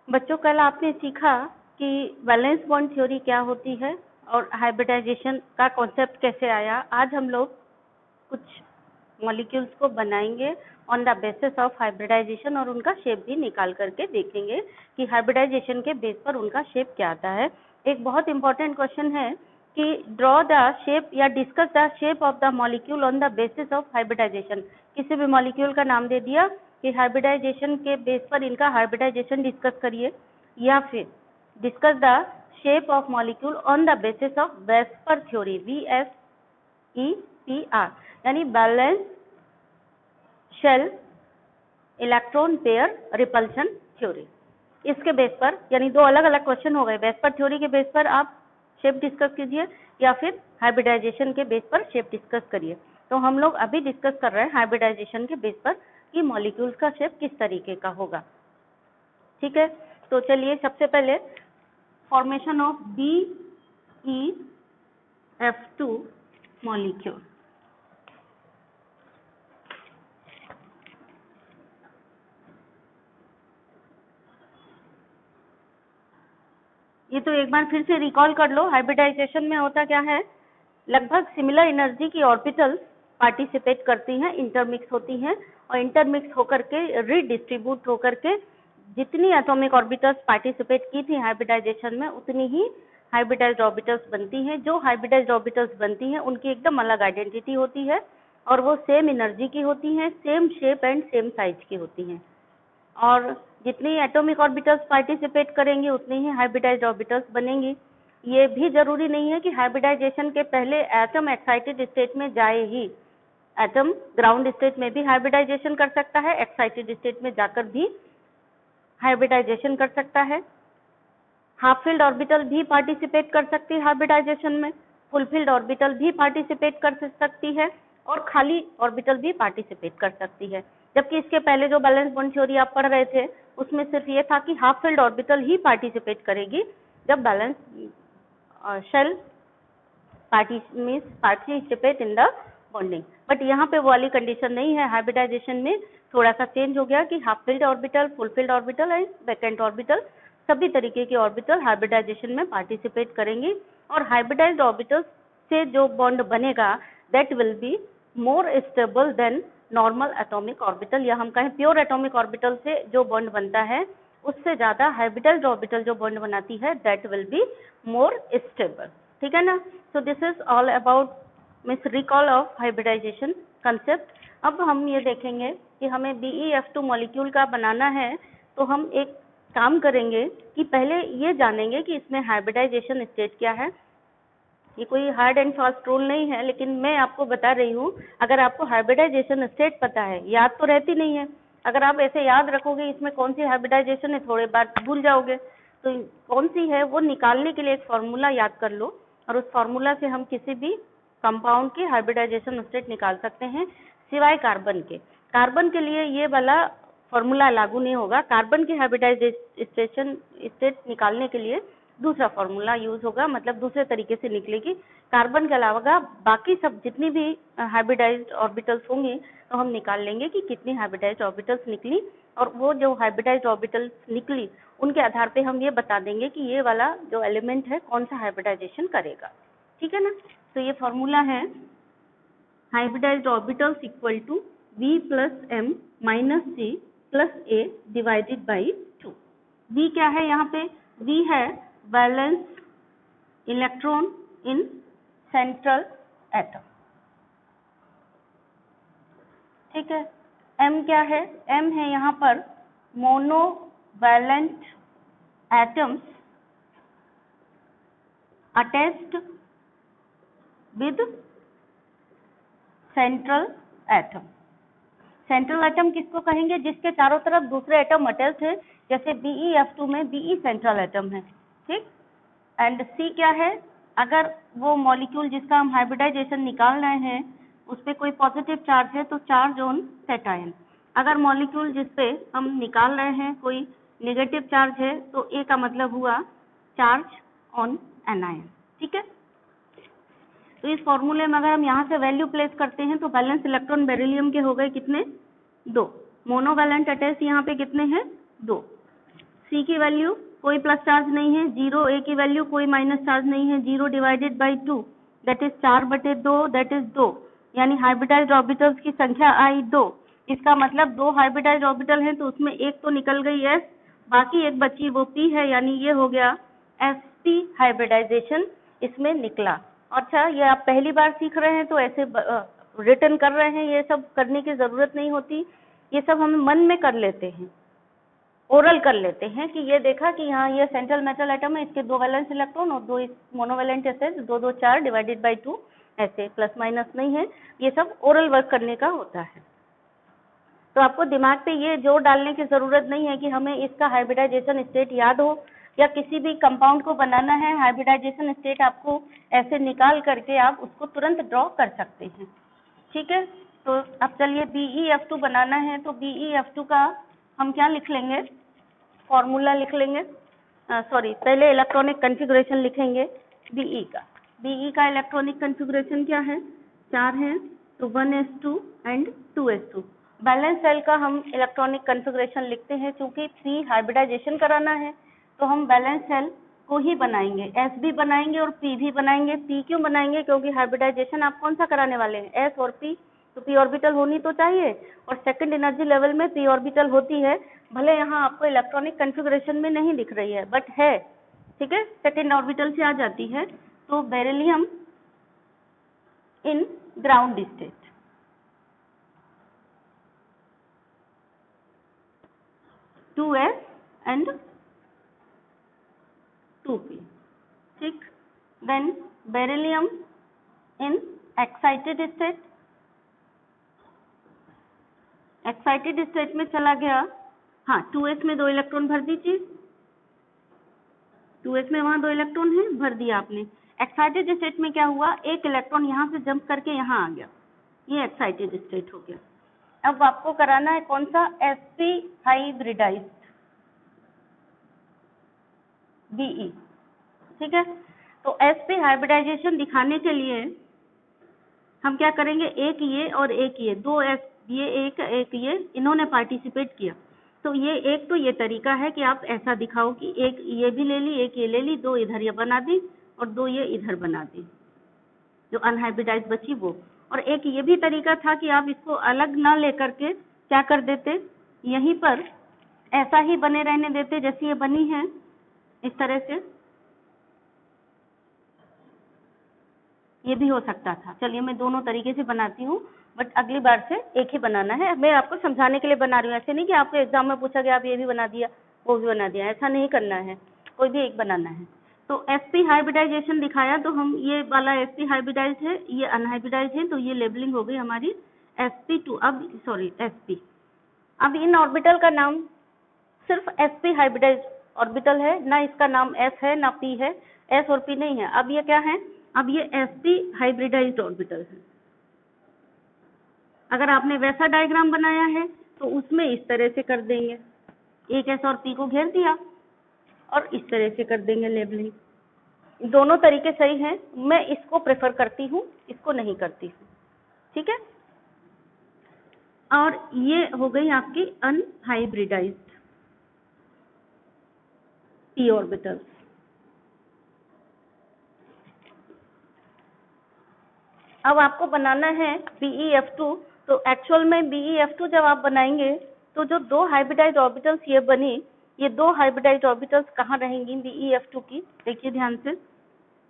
बच्चों, कल आपने सीखा कि वैलेंस बॉन्ड थ्योरी क्या होती है और हाइब्रिडाइजेशन का कॉन्सेप्ट कैसे आया। आज हम लोग कुछ मॉलिक्यूल्स को बनाएंगे on the basis of hybridisation और उनका शेप भी निकाल करके देखेंगे कि हाइब्रिडाइजेशन के बेस पर उनका शेप क्या आता है। एक बहुत इंपॉर्टेंट क्वेश्चन है कि ड्रॉ द शेप या discuss the shape of the molecule on the basis of hybridisation. किसी भी मॉलिक्यूल का नाम दे दिया कि हाइब्रिडाइजेशन के बेस पर इनका हाइब्रिडाइजेशन डिस्कस करिए, या फिर discuss the shape of molecule on the basis of VSEPR theory, VSEPR, यानी valence shell electron pair repulsion theory. इसके बेस पर, यानी दो अलग अलग क्वेश्चन हो गए। वेस्पर थ्योरी के बेस पर आप शेप डिस्कस कीजिए या फिर हाइब्रिडाइजेशन के बेस पर शेप डिस्कस करिए। तो हम लोग अभी डिस्कस कर रहे हैं हाइब्रिडाइजेशन के बेस पर कि मॉलिक्यूल्स का शेप किस तरीके का होगा। ठीक है, तो चलिए सबसे पहले फॉर्मेशन ऑफ BeF2 मॉलिक्यूल। ये तो एक बार फिर से रिकॉल कर लो। हाइब्रिडाइजेशन में होता क्या है, लगभग सिमिलर एनर्जी की ऑर्बिटल्स पार्टिसिपेट करती हैं, इंटरमिक्स होती हैं और इंटरमिक्स होकर के रीडिस्ट्रीब्यूट होकर के जितनी एटॉमिक ऑर्बिटल्स पार्टिसिपेट की थी हाइब्रिडाइजेशन में उतनी ही हाइब्रिडाइज्ड ऑर्बिटल्स बनती हैं। जो हाइब्रिडाइज्ड ऑर्बिटल्स बनती हैं उनकी एकदम अलग आइडेंटिटी होती है और वो सेम एनर्जी की होती हैं, same shape and same size की होती हैं। और जितनी एटॉमिक ऑर्बिटल्स पार्टिसिपेट करेंगी उतनी ही हाइब्रिडाइज्ड ऑर्बिटल्स बनेंगी। ये भी जरूरी नहीं है कि हाइब्रिडाइजेशन के पहले एटम एक्साइटेड स्टेट में जाए ही। एटम ग्राउंड स्टेट में भी हाइब्रिडाइजेशन कर सकता है, एक्साइटेड स्टेट में जाकर भी हाइब्रिडाइजेशन कर सकता है। हाफ फील्ड ऑर्बिटल भी पार्टिसिपेट कर सकती है हाइब्रिडाइजेशन में, फुल फील्ड ऑर्बिटल भी पार्टिसिपेट कर सकती है और खाली ऑर्बिटल भी पार्टिसिपेट कर सकती है। जबकि इसके पहले जो बैलेंस बॉन्ड थ्योरी आप पढ़ रहे थे उसमें सिर्फ ये था कि हाफ फील्ड ऑर्बिटल ही पार्टिसिपेट करेगी जब valence shell participate in the bonding. But यहाँ पे वो वाली कंडीशन नहीं है। हाइब्रिडाइजेशन में थोड़ा सा चेंज हो गया कि half filled orbital, full filled orbital and vacant orbital, सभी तरीके के ऑर्बिटल हाइब्रिडाइजेशन में पार्टिसिपेट करेंगी और हाइब्रिडाइज्ड ऑर्बिटल से जो बॉन्ड बनेगा that will be more stable then normal atomic orbital, या हम कहें प्योर एटॉमिक ऑर्बिटल से जो बॉन्ड बनता है उससे ज्यादा हाइब्रिडाइज्ड ऑर्बिटल जो बॉन्ड बनाती है that will be more stable. ठीक है ना। So this is all about means recall of hybridisation concept. अब हम ये देखेंगे कि हमें BeF2 मॉलिक्यूल का बनाना है, तो हम एक काम करेंगे कि पहले ये जानेंगे कि इसमें हाइब्रिडाइजेशन स्टेट क्या है। ये कोई हार्ड एंड फास्ट रूल नहीं है, लेकिन मैं आपको बता रही हूँ। अगर आपको हाइब्रिडाइजेशन स्टेट पता है, याद तो रहती नहीं है, अगर आप ऐसे याद रखोगे इसमें कौन सी हाइब्रिडाइजेशन है थोड़े बार भूल जाओगे। तो कौन सी है वो निकालने के लिए एक फॉर्मूला याद कर लो और उस फॉर्मूला से हम किसी भी कंपाउंड की हाइब्रिडाइजेशन स्टेट निकाल सकते हैं, सिवाय कार्बन के। कार्बन के लिए ये वाला फॉर्मूला लागू नहीं होगा। कार्बन की हाइब्रिडाइजेशन स्टेट निकालने के लिए दूसरा फॉर्मूला यूज होगा, मतलब दूसरे तरीके से निकलेगी। कार्बन के अलावा बाकी सब जितनी भी हाइब्रिडाइज्ड ऑर्बिटल्स होंगी तो हम निकाल लेंगे कि कितनी हाइब्रिडाइज्ड ऑर्बिटल्स निकली, और वो जो हाइब्रिडाइज्ड ऑर्बिटल्स निकली उनके आधार पे हम ये बता देंगे कि ये वाला जो एलिमेंट है कौन सा हाइब्रिडाइजेशन करेगा। ठीक है ना। तो ये फॉर्मूला है hybridised orbitals equal to V plus M minus C plus A divided by 2। V क्या है यहाँ पे, V है valence electron in central atom. ठीक है। M क्या है, M है यहाँ पर monovalent atoms attached with central atom. Central atom किसको कहेंगे, जिसके चारों तरफ दूसरे एटम अटैच्ड है, जैसे BeF2 में Be सेंट्रल एटम है। ठीक। एंड C क्या है, अगर वो मॉलिक्यूल जिसका हम हाइब्रिडाइजेशन निकाल रहे हैं उस पर कोई पॉजिटिव चार्ज है तो चार्ज ऑन कैटायन। अगर मॉलिक्यूल जिस पे हम निकाल रहे हैं कोई नेगेटिव चार्ज है तो A का मतलब हुआ चार्ज ऑन एनायन। ठीक है। तो इस फॉर्मूले में अगर हम यहाँ से वैल्यू प्लेस करते हैं तो बैलेंस इलेक्ट्रॉन बेरिलियम के हो गए कितने, 2। मोनोवैलेंट अटैच यहाँ पे कितने हैं, 2। C की वैल्यू कोई प्लस चार्ज नहीं है, 0, A की वैल्यू कोई माइनस चार्ज नहीं है, 0 divided by 2 that is 4/2 that is 2, यानी हाइब्रिडाइज्ड ऑर्बिटल्स की संख्या आई 2। इसका मतलब 2 हाइब्रिडाइज्ड ऑर्बिटल हैं तो उसमें एक तो निकल गई S, बाकी एक बची वो P है, यानी ये हो गया sp हाइब्रिडाइजेशन इसमें निकला। अच्छा, ये आप पहली बार सीख रहे हैं तो ऐसे रिटर्न कर रहे हैं, ये सब करने की जरूरत नहीं होती, ये सब हम मन में कर लेते हैं, ओरल कर लेते हैं कि ये देखा कि यहाँ ये सेंट्रल मेटल एटम है, इसके 2 वैलेंस इलेक्ट्रॉन और 2 मोनोवैलेंट ऐसे 2 2 4 डिवाइडेड बाई 2 ऐसे, प्लस माइनस नहीं है, ये सब ओरल वर्क करने का होता है। तो आपको दिमाग पे ये जोर डालने की जरूरत नहीं है कि हमें इसका हाइब्रिडाइजेशन स्टेट याद हो, या किसी भी कंपाउंड को बनाना है हाइब्रिडाइजेशन स्टेट आपको ऐसे निकाल करके आप उसको तुरंत ड्रॉ कर सकते हैं। ठीक है, तो अब चलिए BeF2 बनाना है, तो BeF2 का हम क्या लिख लेंगे, फॉर्मूला लिख लेंगे, सॉरी पहले इलेक्ट्रॉनिक कॉन्फ़िगरेशन लिखेंगे Be का। Be का इलेक्ट्रॉनिक कॉन्फ़िगरेशन क्या है, 4 है, तो 1s2 and 2s2। Balance cell का हम इलेक्ट्रॉनिक कॉन्फ़िगरेशन लिखते हैं, चूंकि 3 हाइब्रिडाइजेशन कराना है तो हम बैलेंस सेल को ही बनाएंगे, S भी बनाएंगे और P भी बनाएंगे। P क्यों बनाएंगे, क्योंकि हाइब्रिडाइजेशन आप कौन सा कराने वाले हैं, S और P, तो P ऑर्बिटल होनी तो चाहिए, और सेकंड एनर्जी लेवल में P ऑर्बिटल होती है, भले यहाँ आपको इलेक्ट्रॉनिक कॉन्फ़िगरेशन में नहीं दिख रही है बट है, ठीक है, सेकंड ऑर्बिटल से आ जाती है। तो beryllium in ground state, two S and 2p, ठीक। Then beryllium in excited state, excited state में चला गया, हाँ 2s में 2 इलेक्ट्रॉन भर दीजिए, 2s में वहां 2 इलेक्ट्रॉन है, भर दिया आपने। एक्साइटेड स्टेट में क्या हुआ, एक इलेक्ट्रॉन यहाँ से जंप करके यहाँ आ गया, ये एक्साइटेड स्टेट हो गया। अब आपको कराना है कौन सा, sp हाइब्रिडाइज्ड Be, ठीक है। तो sp हाइब्रिडाइजेशन दिखाने के लिए हम क्या करेंगे, एक ये और एक ये, 2 s, ये एक ये, इन्होंने पार्टिसिपेट किया, तो ये एक तो ये तरीका है कि आप ऐसा दिखाओ कि एक ये भी ले ली, एक ये ले ली, 2 इधर ये बना दी और 2 ये इधर बना दी, जो अनहाइब्रिडाइज बची वो। और एक ये भी तरीका था कि आप इसको अलग ना लेकर के क्या कर देते, यहीं पर ऐसा ही बने रहने देते जैसे ये बनी है, इस तरह से, ये भी हो सकता था। चलिए मैं दोनों तरीके से बनाती हूँ, बट अगली बार से एक ही बनाना है, मैं आपको समझाने के लिए बना रही हूँ, ऐसे नहीं कि आपको एग्जाम में पूछा गया आप ये भी बना दिया वो भी बना दिया, ऐसा नहीं करना है, कोई भी एक बनाना है। तो sp हाइब्रिडाइजेशन दिखाया, तो हम ये वाला sp हाइब्रिडाइज है, ये अनहाइब्रिडाइज है, तो ये लेबलिंग हो गई हमारी sp2। अब सॉरी sp, अब इन ऑर्बिटल का नाम सिर्फ sp हाइब्रिडाइज ऑर्बिटल है, ना इसका नाम s है ना p है, s और p नहीं है। अब ये क्या है, अब ये sp हाइब्रिडाइज्ड ऑर्बिटल है। अगर आपने वैसा डायग्राम बनाया है तो उसमें इस तरह से कर देंगे, एक s और p को घेर दिया और इस तरह से कर देंगे लेबलिंग। दोनों तरीके सही हैं, मैं इसको प्रेफर करती हूँ, इसको नहीं करती हूँ, ठीक है। और ये हो गई आपकी अनहाइब्रिडाइज्ड p ऑर्बिटल। अब आपको बनाना है BeF2, तो एक्चुअल में BeF2 जब आप बनाएंगे तो जो 2 हाइब्रिडाइज्ड ऑर्बिटल्स ये बनी, ये 2 हाइब्रिडाइज्ड ऑर्बिटल्स कहाँ रहेंगी BeF2 की, देखिए ध्यान से,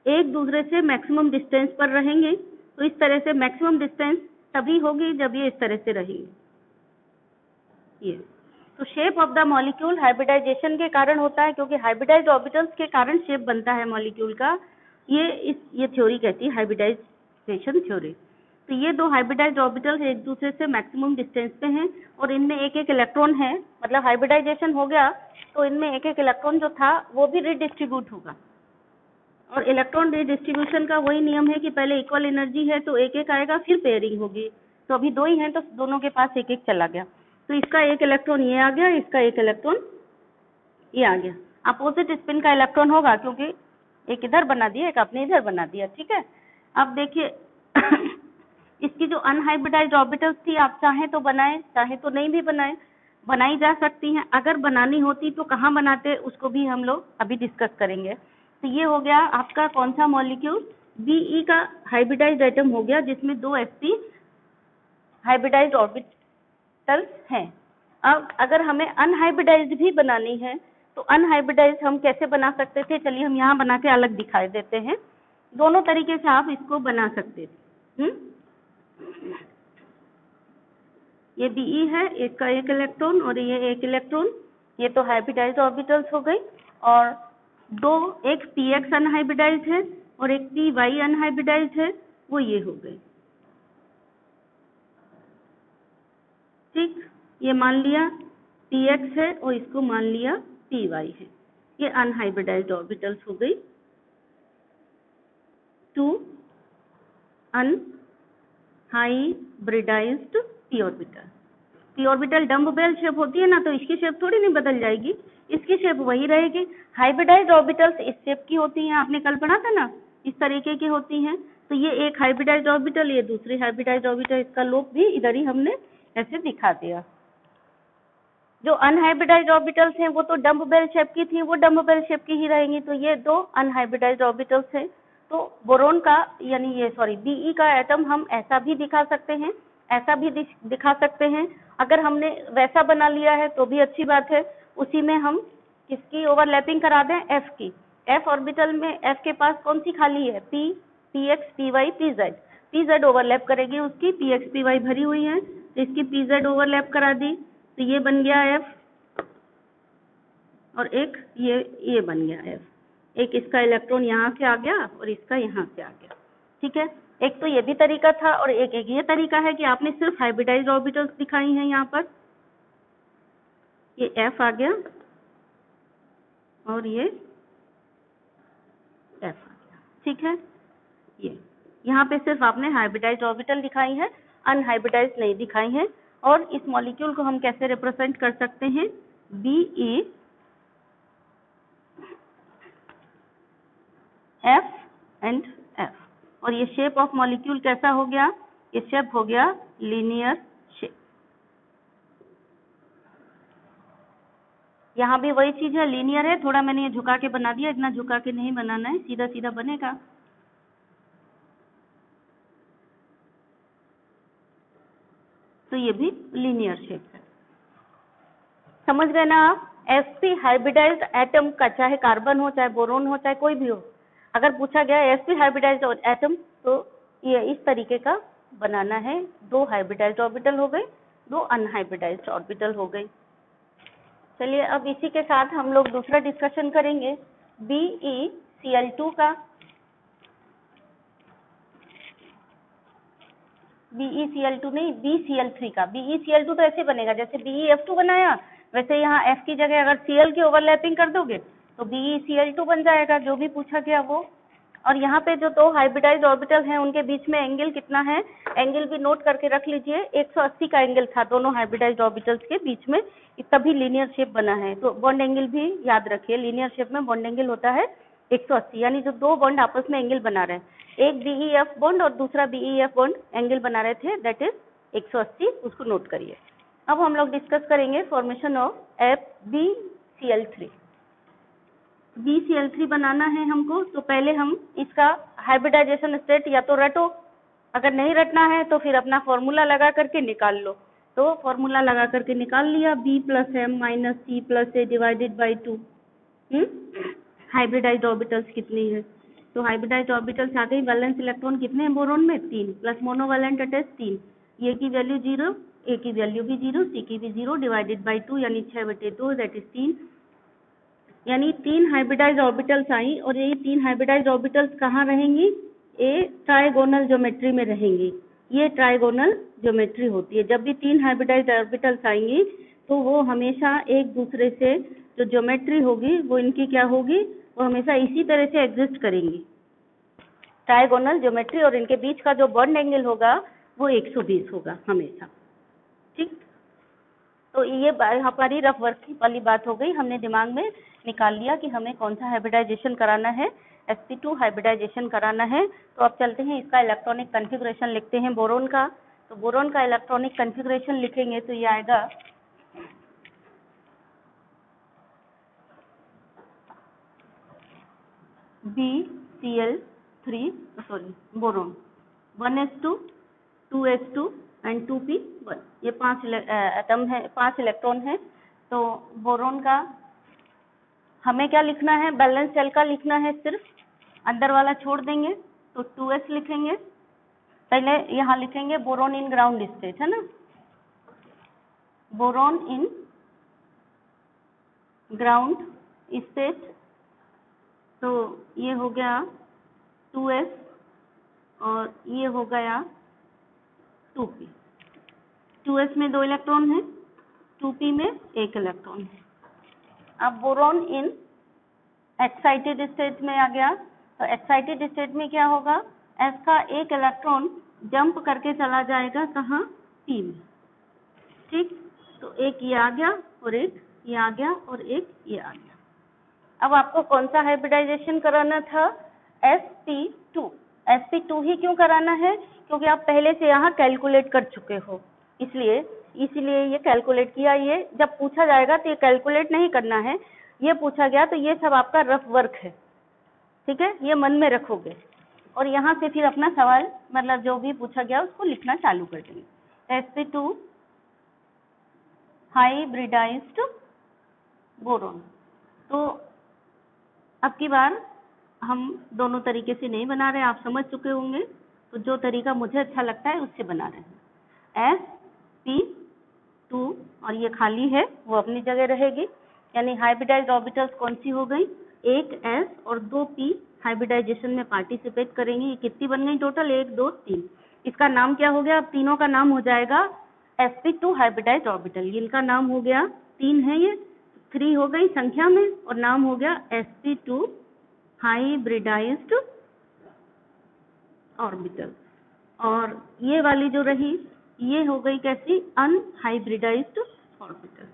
एक दूसरे से मैक्सिमम डिस्टेंस पर रहेंगे। तो इस तरह से मैक्सिमम डिस्टेंस तभी होगी जब ये इस तरह से रहेंगे, ये। तो shape of the molecule hybridisation के कारण होता है, क्योंकि हाइब्रिडाइज्ड ऑर्बिटल्स के कारण शेप बनता है मॉलिक्यूल का, ये थ्योरी कहती है हाइब्रिडाइजेशन थ्योरी। तो ये 2 हाइब्रिडाइज्ड ऑर्बिटल्स एक दूसरे से मैक्सिमम डिस्टेंस पे हैं और इनमें एक एक इलेक्ट्रॉन है, मतलब हाइब्रिडाइजेशन हो गया तो इनमें एक एक इलेक्ट्रॉन जो था वो भी रिडिस्ट्रीब्यूट होगा। और इलेक्ट्रॉन रिडिस्ट्रीब्यूशन का वही नियम है कि पहले इक्वल एनर्जी है तो एक एक आएगा, फिर पेयरिंग होगी। तो अभी 2 ही हैं तो दोनों के पास एक एक चला गया, तो इसका एक इलेक्ट्रॉन ये आ गया, इसका एक इलेक्ट्रॉन ये आ गया। अपोजिट स्पिन का इलेक्ट्रॉन होगा क्योंकि एक इधर बना दिया, एक आपने इधर बना दिया, ठीक है। अब देखिए इसकी जो अनहाइब्रिडाइज्ड ऑर्बिटल्स थी, आप चाहे तो बनाएं चाहे तो नहीं भी बनाएं, बनाई जा सकती हैं। अगर बनानी होती तो कहाँ बनाते, उसको भी हम लोग अभी डिस्कस करेंगे। तो ये हो गया आपका कौन सा मॉलिक्यूल, Be का हाइब्रिडाइज्ड एटम हो गया जिसमें 2 sp हाइब्रिडाइज्ड ऑर्बिटल्स हैं। अब अगर हमें अनहाइब्रिडाइज्ड भी बनानी है तो अनहाइब्रिडाइज्ड हम कैसे बना सकते थे, चलिए हम यहाँ बना के अलग दिखाई देते हैं। दोनों तरीके से आप इसको बना सकते थे। ये Be है, एक का एक इलेक्ट्रॉन और ये एक इलेक्ट्रॉन, ये तो हाइब्रिडाइज्ड ऑर्बिटल्स हो गई। और दो, एक px अनहाइब्रिडाइज्ड है और एक py अनहाइब्रिडाइज्ड है, वो ये हो गए। ठीक, ये मान लिया px है और इसको मान लिया py है, ये अनहाइब्रिडाइज्ड ऑर्बिटल्स हो गई। 2 unhybridised p orbital. p orbital dumbbell shape होती है ना, तो इसकी शेप थोड़ी नहीं बदल जाएगी, इसकी शेप वही रहेगी। हाइब्रिडाइज्ड ऑर्बिटल्स इस शेप की होती हैं, आपने कल पढ़ा था ना, इस तरीके की होती हैं। तो ये एक हाइब्रिडाइज्ड ऑर्बिटल, ये दूसरी हाइब्रिडाइज्ड ऑर्बिटल, इसका लोब भी इधर ही हमने ऐसे दिखा दिया। जो अनहाइब्रिडाइज्ड ऑर्बिटल्स हैं वो तो डम्ब बेल शेप की थी, वो डम्ब बेल शेप की ही रहेंगी। तो ये 2 अनहाइब्रिडाइज्ड ऑर्बिटल्स हैं। तो बोरोन का यानी ये Be का एटम हम ऐसा भी दिखा सकते हैं, ऐसा भी दिखा सकते हैं। अगर हमने वैसा बना लिया है तो भी अच्छी बात है। उसी में हम किसकी ओवरलैपिंग करा दें, F की। F ऑर्बिटल में F के पास कौन सी खाली है, P, Px, Py, Pz। Pz overlap करेगी उसकी, Px, Py भरी हुई है, तो इसकी Pz ओवरलैप करा दी, तो ये बन गया F और एक ये बन गया F। एक इसका इलेक्ट्रॉन यहाँ से आ गया और इसका यहाँ से आ गया। ठीक है, एक तो ये भी तरीका था और एक ये तरीका है कि आपने सिर्फ हाइब्रिडाइज्ड ऑर्बिटल्स दिखाई हैं। यहाँ पर ये F आ गया और ये F आ गया। ठीक है, ये यहाँ पे सिर्फ आपने हाइब्रिडाइज्ड ऑर्बिटल दिखाई है, अनहाइब्रिडाइज्ड नहीं दिखाई है। और इस मॉलिक्यूल को हम कैसे रिप्रेजेंट कर सकते हैं, Be F एंड F। और ये शेप ऑफ मॉलिक्यूल कैसा हो गया, ये शेप हो गया लीनियर शेप। यहाँ भी वही चीज है, लीनियर है, थोड़ा मैंने ये झुका के बना दिया, इतना झुका के नहीं बनाना है, सीधा सीधा बनेगा। तो ये भी लीनियर शेप है। समझ गए ना आप। sp हाइब्रिडाइज्ड एटम का, चाहे कार्बन हो, चाहे बोरोन हो, चाहे कोई भी हो, अगर पूछा गया sp हाइब्रिडाइज्ड एटम, तो ये इस तरीके का बनाना है। 2 हाइब्रिडाइज्ड ऑर्बिटल हो गए, 2 अनहाइब्रिडाइज्ड ऑर्बिटल हो गई। चलिए अब इसी के साथ हम लोग दूसरा डिस्कशन करेंगे BeCl2 का। BeCl2 नहीं, BeCl3 का। BeCl2 तो ऐसे बनेगा जैसे BeF2 बनाया, वैसे यहाँ F की जगह अगर Cl की ओवरलैपिंग कर दोगे तो BeCl2 बन जाएगा, जो भी पूछा गया वो। और यहाँ पे जो 2 हाइब्रिडाइज्ड ऑर्बिटल हैं उनके बीच में एंगल कितना है, एंगल भी नोट करके रख लीजिए। 180 का एंगल था दोनों हाइब्रिडाइज्ड ऑर्बिटल्स के बीच में, तभी लीनियर शेप बना है। तो बॉन्ड एंगल भी याद रखिए, लीनियर शेप में बॉन्ड एंगल होता है 180, यानी जो 2 बॉन्ड आपस में एंगल बना रहे हैं, एक BeF बॉन्ड और दूसरा BeF बॉन्ड एंगल बना रहे थे, दैट इज 180, उसको नोट करिए। अब हम लोग डिस्कस करेंगे फॉर्मेशन ऑफ BeCl3। BeCl3 बनाना है हमको, तो पहले हम इसका हाइब्रिडाइजेशन स्टेट या तो रटो, अगर नहीं रटना है तो फिर अपना फॉर्मूला लगा करके निकाल लो। तो फॉर्मूला लगा करके निकाल लिया, B + M - C + A divided by 2। Hybridised orbitals कितनी है, तो हाइब्रिडाइज्ड ऑर्बिटल्स आ गई। वैलेंस इलेक्ट्रॉन कितने हैं बोरोन में, 3, प्लस मोनोवैलेंट अटैच 3, ए की वैल्यू 0, ए की वैल्यू भी 0, सी की भी 0, डिवाइडेड बाई 2 यानी 6/2, दैट इज 3। यानी 3 हाइब्रिडाइज्ड ऑर्बिटल्स आई और ये 3 हाइब्रिडाइज्ड ऑर्बिटल्स कहाँ रहेंगी, ए ट्राइगोनल ज्योमेट्री में रहेंगी। ये ट्राइगोनल ज्योमेट्री होती है। जब भी 3 हाइब्रिडाइज्ड ऑर्बिटल्स आएंगी तो वो हमेशा एक दूसरे से, जो ज्योमेट्री होगी वो इनकी क्या होगी, वो हमेशा इसी तरह से एग्जिस्ट करेंगी, ट्राइगोनल ज्योमेट्री। और इनके बीच का जो बॉन्ड एंगल होगा वो 120 होगा हमेशा। ठीक, तो ये हमारी रफ वर्किंग वाली बात हो गई। हमने दिमाग में निकाल लिया कि हमें कौन सा हाइब्रिडाइजेशन कराना है, sp2 हाइब्रिडाइजेशन कराना है। तो अब चलते हैं, इसका इलेक्ट्रॉनिक कन्फिग्रेशन लिखते हैं बोरोन का। तो बोरोन का इलेक्ट्रॉनिक कन्फिग्रेशन लिखेंगे तो ये आएगा BCl3 sorry boron 1s2 2s2 and 2p1। ये 5 एटम है, 5 इलेक्ट्रॉन है। तो बोरोन का हमें क्या लिखना है, बैलेंस शेल का लिखना है, सिर्फ अंदर वाला छोड़ देंगे तो 2s लिखेंगे। पहले यहाँ लिखेंगे बोरोन इन ग्राउंड स्टेट, है ना, बोरोन इन ग्राउंड स्टेट। तो ये हो गया 2s और ये हो गया 2p। 2s में 2 इलेक्ट्रॉन है, 2p में 1 इलेक्ट्रॉन है। अब बोरोन इन एक्साइटेड स्टेट में आ गया। तो एक्साइटेड स्टेट में क्या होगा, s का 1 इलेक्ट्रॉन जंप करके चला जाएगा कहाँ, p में, ठीक। तो एक ये आ गया और एक ये आ गया और एक ये आ गया। अब आपको कौन सा हाइब्रिडाइजेशन कराना था, sp2। sp2 ही क्यों कराना है, क्योंकि आप पहले से यहाँ कैलकुलेट कर चुके हो, इसलिए ये कैलकुलेट किया। ये जब पूछा जाएगा तो ये कैलकुलेट नहीं करना है, ये पूछा गया तो ये सब आपका रफ वर्क है, ठीक है, ये मन में रखोगे और यहाँ से फिर अपना सवाल मतलब जो भी पूछा गया उसको लिखना चालू कर देंगे। sp2 hybridised boron. तो अब की बार हम दोनों तरीके से नहीं बना रहे, आप समझ चुके होंगे। तो जो तरीका मुझे अच्छा लगता है उससे बना रहे हैं। sp2 और ये खाली है वो अपनी जगह रहेगी, यानी हाइब्रिडाइज्ड ऑर्बिटल्स कौन सी हो गई, एक s और 2 p हाइब्रिडाइजेशन में पार्टिसिपेट करेंगे। ये कितनी बन गई टोटल, 1 2 3। इसका नाम क्या हो गया, अब तीनों का नाम हो जाएगा sp2 हाइब्रिडाइज्ड ऑर्बिटल। इनका नाम हो गया, 3 है ये, 3 हो गई संख्या में और नाम हो गया sp2 हाइब्रिडाइज्ड ऑर्बिटल। और ये वाली जो रही ये हो गई कैसी, अनहाइब्रिडाइज्ड ऑर्बिटल।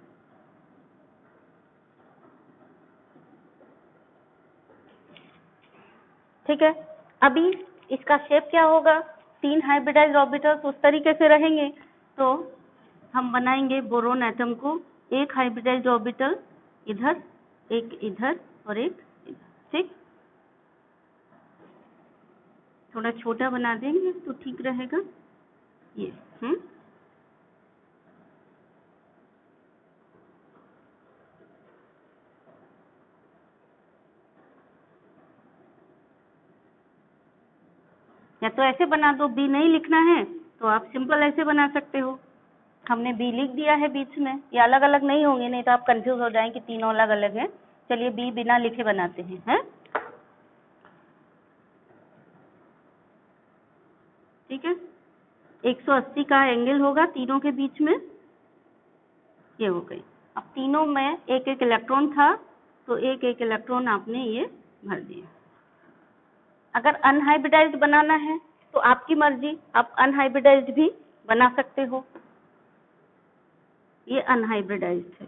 ठीक है, अभी इसका शेप क्या होगा, 3 हाइब्रिडाइज्ड ऑर्बिटल्स उस तरीके से रहेंगे। तो हम बनाएंगे बोरोन एटम को, एक हाइब्रिडाइज्ड ऑर्बिटल इधर, एक इधर और एक इधर, ठीक। थोड़ा छोटा बना देंगे तो ठीक रहेगा ये। या तो ऐसे बना दो, बी नहीं लिखना है तो आप सिंपल ऐसे बना सकते हो। हमने बी लिख दिया है बीच में, ये अलग अलग नहीं होंगे, नहीं तो आप कंफ्यूज हो जाएंगे कि तीनों अलग अलग हैं। चलिए बी बिना लिखे बनाते हैं, ठीक है। 180 का एंगल होगा तीनों के बीच में, ये हो गई। अब तीनों में एक एक इलेक्ट्रॉन था तो एक एक इलेक्ट्रॉन आपने ये भर दिया। अगर अनहाइब्रिडाइज्ड बनाना है तो आपकी मर्जी, आप अनहाइब्रिडाइज्ड भी बना सकते हो। ये अनहाइब्रिडाइज्ड है,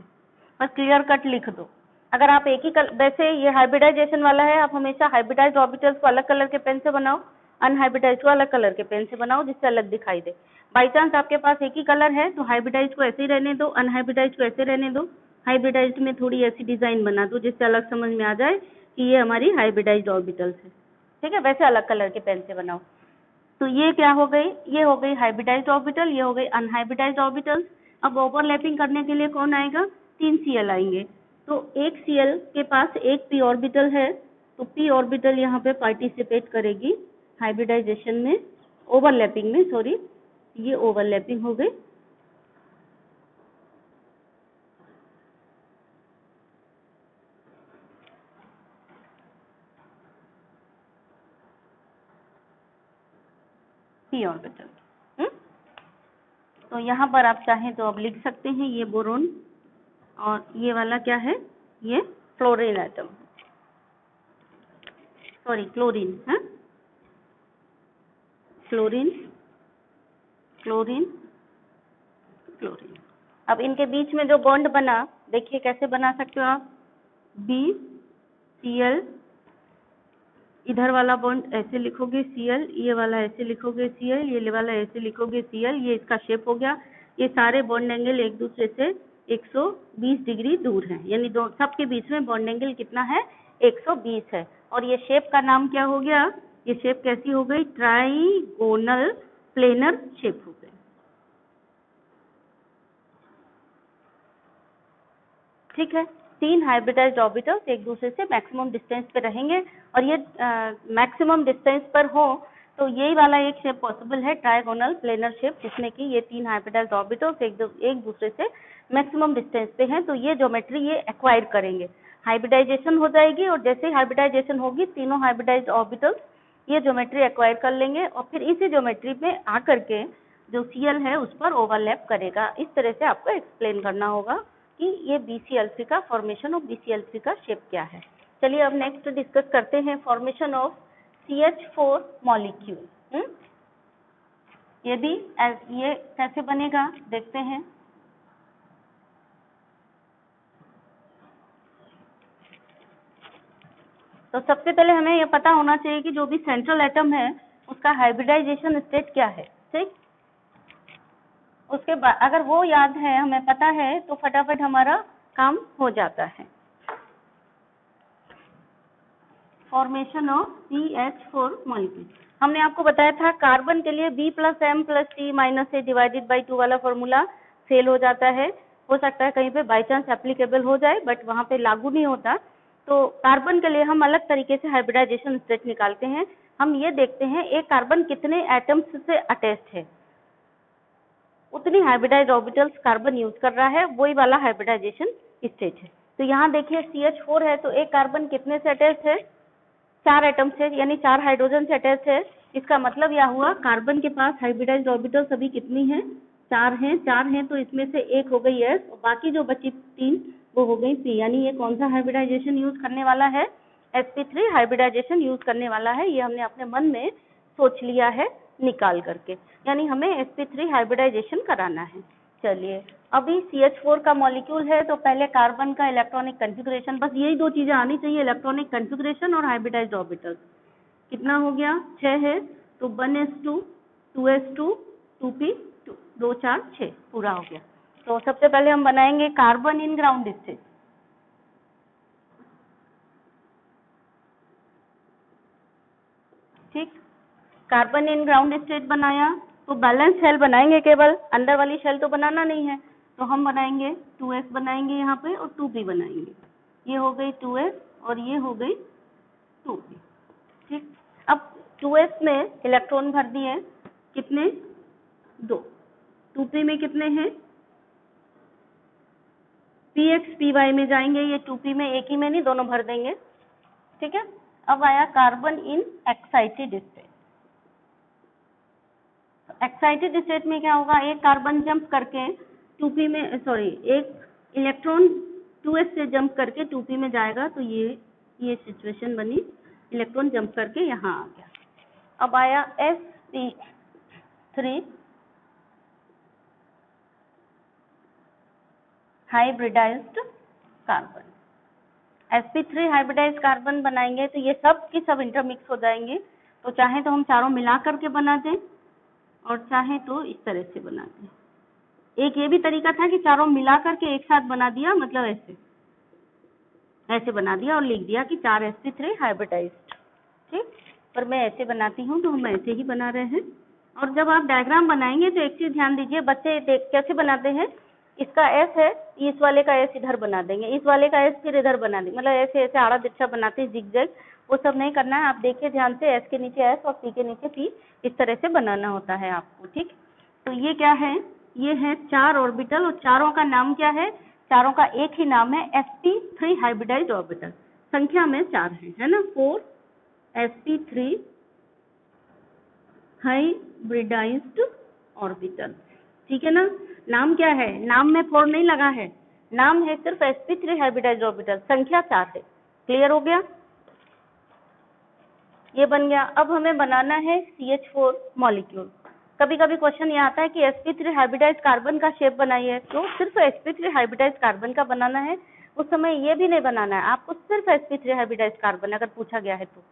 बस क्लियर कट लिख दो। अगर आप एक ही वैसे ये हाइब्रिडाइजेशन वाला है, आप हमेशा हाइब्रिडाइज्ड ऑर्बिटल्स को अलग कलर के पेन से बनाओ, अनहाइब्रिडाइज्ड को अलग कलर के पेन से बनाओ, जिससे अलग दिखाई दे। बाई चांस आपके पास एक ही कलर है तो हाइब्रिडाइज्ड को ऐसे ही रहने दो, अनहाइब्रिडाइज्ड को ऐसे रहने दो। हाइब्रिडाइज्ड में थोड़ी ऐसी डिजाइन बना दो जिससे अलग समझ में आ जाए कि ये हमारी हाइब्रिडाइज्ड ऑर्बिटल्स है, ठीक है। वैसे अलग कलर के पेन से बनाओ। तो ये क्या हो गई, ये हो गई हाइब्रिडाइज्ड ऑर्बिटल, ये हो गई अनहाइब्रिडाइज्ड ऑर्बिटल्स। अब ओवरलैपिंग करने के लिए कौन आएगा, 3 Cl आएंगे। तो एक Cl के पास एक p ऑर्बिटल है तो p ऑर्बिटल यहाँ पे पार्टिसिपेट करेगी हाइब्रिडाइजेशन में, ओवरलैपिंग में, सॉरी, ये ओवरलैपिंग हो गई। p orbital. तो यहाँ पर आप चाहें तो अब लिख सकते हैं ये बोरोन और ये वाला क्या है, ये फ्लोरीन एटम, सॉरी क्लोरीन है, फ्लोरीन, क्लोरीन, क्लोरीन। अब इनके बीच में जो बॉन्ड बना, देखिए कैसे बना सकते हो आप, BCl, इधर वाला बॉन्ड ऐसे लिखोगे Cl, ये वाला ऐसे लिखोगे Cl, ये वाला ऐसे लिखोगे Cl, ये इसका शेप हो गया। ये सारे बॉन्ड एंगल एक दूसरे से 120 डिग्री दूर हैं, यानी दो सबके बीच में बॉन्ड एंगल कितना है, 120 है। और ये शेप का नाम क्या हो गया, ये शेप कैसी हो गई, ट्राइगोनल प्लेनर शेप हो गई। ठीक है, 3 हाइब्रिडाइज्ड ऑर्बिटल्स एक दूसरे से मैक्सिमम डिस्टेंस पे रहेंगे, और ये मैक्सिमम डिस्टेंस पर हो तो यही वाला एक शेप पॉसिबल है, ट्राइगोनल प्लेनर शेप, जिसमें कि ये 3 हाइब्रिडाइज्ड ऑर्बिटल्स एक दूसरे से मैक्सिमम डिस्टेंस पे हैं। तो ये ज्योमेट्री ये एक्वायर करेंगे, हाइब्रिडाइजेशन हो जाएगी, और जैसे हाइब्रिडाइजेशन होगी तीनों हाइब्रिडाइज्ड ऑर्बिटल्स ये ज्योमेट्री एक्वायर कर लेंगे, और फिर इसी ज्योमेट्री में आकर के जो Cl है उस पर ओवरलैप करेगा। इस तरह से आपको एक्सप्लेन करना होगा कि ये BCl3 का फॉर्मेशन ऑफ BCl3 का शेप क्या है। चलिए अब नेक्स्ट डिस्कस करते हैं फॉर्मेशन ऑफ CH4 मॉलिक्यूल। ये कैसे बनेगा देखते हैं। तो सबसे पहले हमें यह पता होना चाहिए कि जो भी सेंट्रल एटम है उसका हाइब्रिडाइजेशन स्टेट क्या है। ठीक, उसके बाद अगर वो याद है, हमें पता है, तो फटाफट हमारा काम हो जाता है। फॉर्मेशन ऑफ CH4 मॉलिक्यूल, हमने आपको बताया था कार्बन के लिए B+M+T-A डिवाइडेड बाई 2 वाला फॉर्मूला फेल हो जाता है। हो सकता है कहीं पे बाई चांस एप्लीकेबल हो जाए, बट वहां पे लागू नहीं होता। तो कार्बन के लिए हम अलग तरीके से हाइब्रिडाइजेशन स्टेट निकालते हैं। हम ये देखते हैं एक कार्बन कितने एटम्स से अटैच्ड है, उतनी हाइब्रिडाइज्ड ऑर्बिटल्स कार्बन यूज कर रहा है, वही वाला हाइब्रिडाइजेशन स्टेट है। तो यहाँ देखिए CH4 है, तो एक कार्बन कितने से अटैच्ड है, 4 एटम से, यानी 4 हाइड्रोजन से अटैच है। इसका मतलब यह हुआ कार्बन के पास हाइब्रिडाइज्ड ऑर्बिटल्स अभी कितनी है, 4 हैं, तो इसमें से एक हो गई S और बाकी जो बची 3 वो हो गई P। यानी ये कौन सा हाइब्रिडाइजेशन यूज करने वाला है, sp3 हाइब्रिडाइजेशन यूज करने वाला है। ये हमने अपने मन में सोच लिया है निकाल करके, यानी हमें sp3 हाइब्रिडाइजेशन कराना है। चलिए अभी CH4 का मॉलिक्यूल है, तो पहले कार्बन का इलेक्ट्रॉनिक कॉन्फ़िगरेशन, बस यही 2 चीजें आनी चाहिए, इलेक्ट्रॉनिक कॉन्फ़िगरेशन और हाइब्रिडाइज्ड ऑर्बिटल्स। कितना हो गया, 6 है, तो 1s2 2s2 2p2 2 4 6 पूरा हो गया। तो सबसे पहले हम बनाएंगे कार्बन इन ग्राउंड स्टेट। ठीक, कार्बन इन ग्राउंड स्टेट बनाया, तो बैलेंस शेल बनाएंगे, केवल अंदर वाली शेल तो बनाना नहीं है। तो हम बनाएंगे 2s बनाएंगे यहाँ पे और 2p बनाएंगे। ये हो गई 2s और ये हो गई 2p। ठीक, अब 2s में इलेक्ट्रॉन भर दिए, कितने, 2। 2p में कितने हैं, px py में जाएंगे, ये 2p में एक ही में नहीं, दोनों भर देंगे। ठीक है, अब आया carbon in excited state. Excited state में क्या होगा, एक कार्बन जंप करके 2p में, सॉरी, एक इलेक्ट्रॉन 2s से जंप करके 2p में जाएगा, तो ये सिचुएशन बनी, इलेक्ट्रॉन जंप करके यहाँ आ गया। अब आया sp3 hybridised carbon. sp3 hybridised carbon बनाएंगे तो ये सब की सब इंटरमिक्स हो जाएंगे। तो चाहे तो हम चारों मिला करके बना दें और चाहे तो इस तरह से बना दें। एक ये भी तरीका था कि चारों मिला करके एक साथ बना दिया, मतलब ऐसे बना दिया और लिख दिया कि 4 sp3 हाइब्रिडाइज्ड। ठीक, पर मैं ऐसे बनाती हूँ तो हम ऐसे ही बना रहे हैं। और जब आप डायग्राम बनाएंगे तो एक चीज ध्यान दीजिए, बच्चे कैसे बनाते हैं, इसका S है, इस वाले का S इधर बना देंगे, इस वाले का S फिर इधर बना देंगे, मतलब ऐसे ऐसे आड़ा तिरछा बनाते हैं, जिगजैग, वो सब नहीं करना है। आप देखिए ध्यान से, S के नीचे S और P के नीचे P, इस तरह से बनाना होता है आपको। ठीक, तो ये क्या है, ये है 4 ऑर्बिटल और चारों का नाम क्या है, चारों का एक ही नाम है sp3 हाइब्रिडाइज्ड ऑर्बिटल। संख्या में 4 है ना, 4 sp3 हाइब्रिडाइज्ड ऑर्बिटल। ठीक है ना, नाम क्या है, नाम में 4 नहीं लगा है, नाम है सिर्फ sp3 हाइब्रिडाइज्ड ऑर्बिटल, संख्या 4 है। क्लियर हो गया, ये बन गया। अब हमें बनाना है CH4 मॉलिक्यूल। कभी कभी क्वेश्चन ये आता है कि sp3 हाइब्रिडाइज्ड कार्बन का शेप बनाइए, तो सिर्फ sp3 हाइब्रिडाइज्ड कार्बन का बनाना है, उस समय ये भी नहीं बनाना है आपको, सिर्फ sp3 हाइब्रिडाइज्ड कार्बन अगर पूछा गया है तो।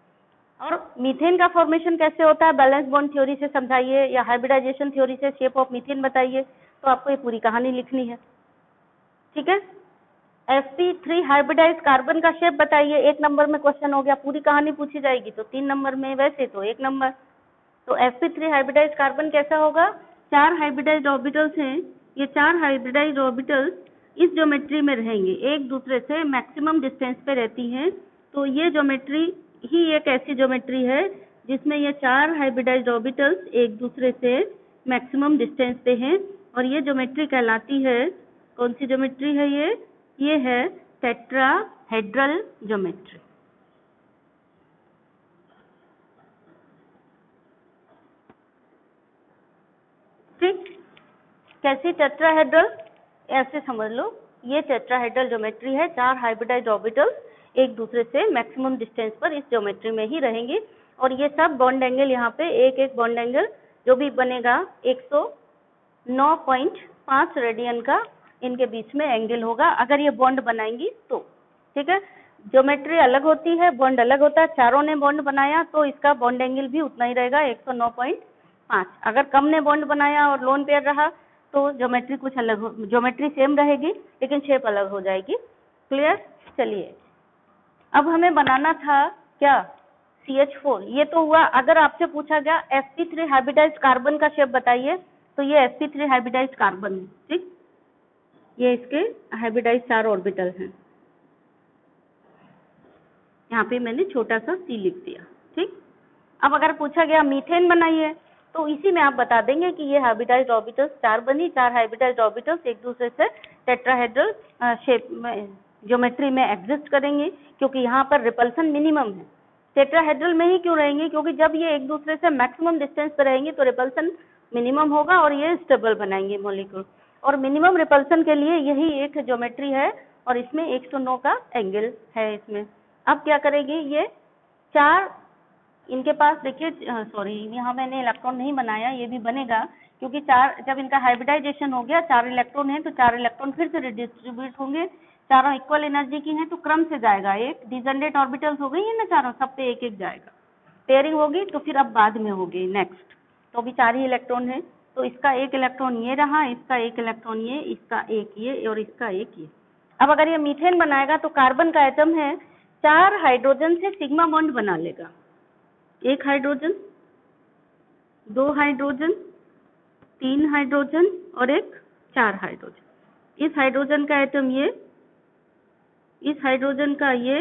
और मीथेन का फॉर्मेशन कैसे होता है, बैलेंस बॉन्ड थ्योरी से समझाइए या हाइब्रिडाइजेशन थ्योरी से शेप ऑफ मीथेन बताइए, तो आपको ये पूरी कहानी लिखनी है। ठीक है, sp3 हाइब्रिडाइज कार्बन का शेप बताइए। 1 नंबर में क्वेश्चन हो गया, पूरी कहानी पूछी जाएगी तो 3 नंबर में, वैसे तो 1 नंबर। तो sp3 हाइब्रिडाइज कार्बन कैसा होगा? 4 हाइब्रिडाइज ऑर्बिटल्स हैं, ये 4 हाइब्रिडाइज ऑर्बिटल्स इस ज्योमेट्री में रहेंगे, एक दूसरे से मैक्सिमम डिस्टेंस पे रहती हैं। तो ये ज्योमेट्री ही एक ऐसी ज्योमेट्री है जिसमें ये 4 हाइब्रिडाइज ऑर्बिटल्स एक दूसरे से मैक्सिमम डिस्टेंस पे हैं, और ये ज्योमेट्री कहलाती है, कौन सी ज्योमेट्री है ये है टेट्राहेड्रल ज्योमेट्री। ठीक, कैसी टेट्राहेड्रल? ऐसे समझ लो, ये टेट्राहेड्रल ज्योमेट्री है, 4 हाइब्रिडाइज ऑर्बिटल्स एक दूसरे से मैक्सिमम डिस्टेंस पर इस ज्योमेट्री में ही रहेंगे, और ये सब बॉन्ड एंगल यहाँ पे एक एक बॉन्ड एंगल जो भी बनेगा 109.5 रेडियन का इनके बीच में एंगल होगा अगर ये बॉन्ड बनाएंगी तो। ठीक है, ज्योमेट्री अलग होती है, बॉन्ड अलग होता है। चारों ने बॉन्ड बनाया तो इसका बॉन्ड एंगल भी उतना ही रहेगा, 109.5। अगर कम ने बॉन्ड बनाया और लोन पेयर रहा तो ज्योमेट्री कुछ अलग हो, ज्योमेट्री सेम रहेगी लेकिन शेप अलग हो जाएगी। क्लियर? चलिए, अब हमें बनाना था क्या? CH4। ये तो हुआ। अगर आपसे पूछा गया sp3 हाइब्रिडाइज्ड कार्बन का शेप बताइए, तो ये sp3 हाइब्रिडाइज्ड कार्बन है। ठीक, ये इसके हाइब्रिडाइज्ड 4 ऑर्बिटल हैं। यहाँ पे मैंने छोटा सा c लिख दिया। ठीक, अब अगर पूछा गया मीथेन बनाइए, तो इसी में आप बता देंगे कि ये हाइब्रिडाइज्ड ऑर्बिटल्स 4 बनी, 4 हाइब्रिडाइज्ड ऑर्बिटल्स एक दूसरे से टेट्राहेड्रल शेप में ज्योमेट्री में एग्जिस्ट करेंगे, क्योंकि यहाँ पर रिपल्सन मिनिमम है। टेट्राहेड्रल में ही क्यों रहेंगे? क्योंकि जब ये एक दूसरे से मैक्सिमम डिस्टेंस पर रहेंगे तो रिपल्सन मिनिमम होगा और ये स्टेबल बनाएंगे मॉलिक्यूल, और मिनिमम रिपल्सन के लिए यही एक ज्योमेट्री है, और इसमें 109 का एंगल है इसमें। अब क्या करेगी ये 4, इनके पास देखिए, सॉरी यहाँ मैंने इलेक्ट्रॉन नहीं बनाया, ये भी बनेगा क्योंकि 4, जब इनका हाइब्रिडाइजेशन हो गया 4 इलेक्ट्रॉन है तो 4 इलेक्ट्रॉन फिर से रिडिस्ट्रीब्यूट होंगे, चारों इक्वल एनर्जी की हैं तो क्रम से जाएगा। एक डिजनरेट ऑर्बिटल्स हो गई है ना, चारों सब पे एक एक जाएगा। पेयरिंग होगी तो फिर अब बाद में होगी नेक्स्ट। तो अभी 4 ही इलेक्ट्रॉन है, तो इसका 1 इलेक्ट्रॉन ये रहा, इसका 1 इलेक्ट्रॉन ये, इसका 1 ये और इसका 1 ये। अब अगर ये मीथेन बनाएगा तो कार्बन का एटम है 4 हाइड्रोजन से सिग्मा बॉन्ड बना लेगा। 1 हाइड्रोजन, 2 हाइड्रोजन, 3 हाइड्रोजन और 4 हाइड्रोजन। इस हाइड्रोजन का एटम ये, इस हाइड्रोजन का ये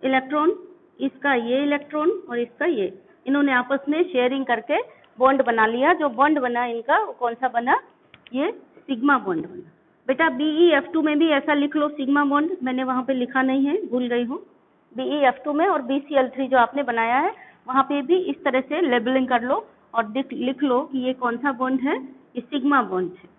इलेक्ट्रॉन, इसका ये इलेक्ट्रॉन और इसका ये, इन्होंने आपस में शेयरिंग करके बॉन्ड बना लिया। जो बॉन्ड बना इनका वो कौन सा बना? ये सिग्मा बॉन्ड बना। बेटा BeF2 में भी ऐसा लिख लो सिग्मा बॉन्ड, मैंने वहां पे लिखा नहीं है, भूल गई हूँ। BeF2 में और BCl3 जो आपने बनाया है वहां पे भी इस तरह से लेबलिंग कर लो और लिख लो कि ये कौन सा बॉन्ड है, ये सिग्मा बॉन्ड है।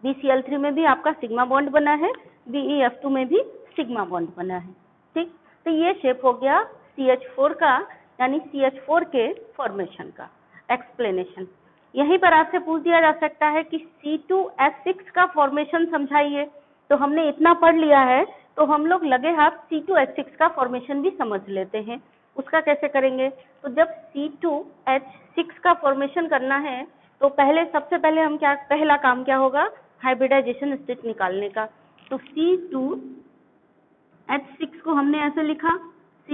BCl3 में भी आपका सिग्मा बॉन्ड बना है, BeF2 में भी सिग्मा बॉन्ड बना है। ठीक, तो ये शेप हो गया CH4 का, यानी CH4 के फॉर्मेशन का एक्सप्लेनेशन। यहीं पर आपसे पूछ दिया जा सकता है कि C2H6 का फॉर्मेशन समझाइए। तो हमने इतना पढ़ लिया है तो हम लोग लगे हाथ C2H6 का फॉर्मेशन भी समझ लेते हैं। उसका कैसे करेंगे? तो जब C2H6 का फॉर्मेशन करना है तो सबसे पहले हम पहला काम क्या होगा? हाइब्रिडाइजेशन स्टेट निकालने का। तो C2H6 को हमने ऐसे लिखा, C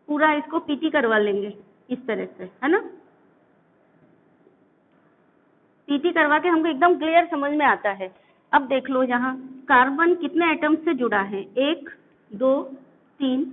पूरा इसको PT करवा लेंगे इस तरह से, है ना। PT करवा के हमको एकदम क्लियर समझ में आता है। अब देख लो यहाँ कार्बन कितने एटम से जुड़ा है? 1, 2, 3,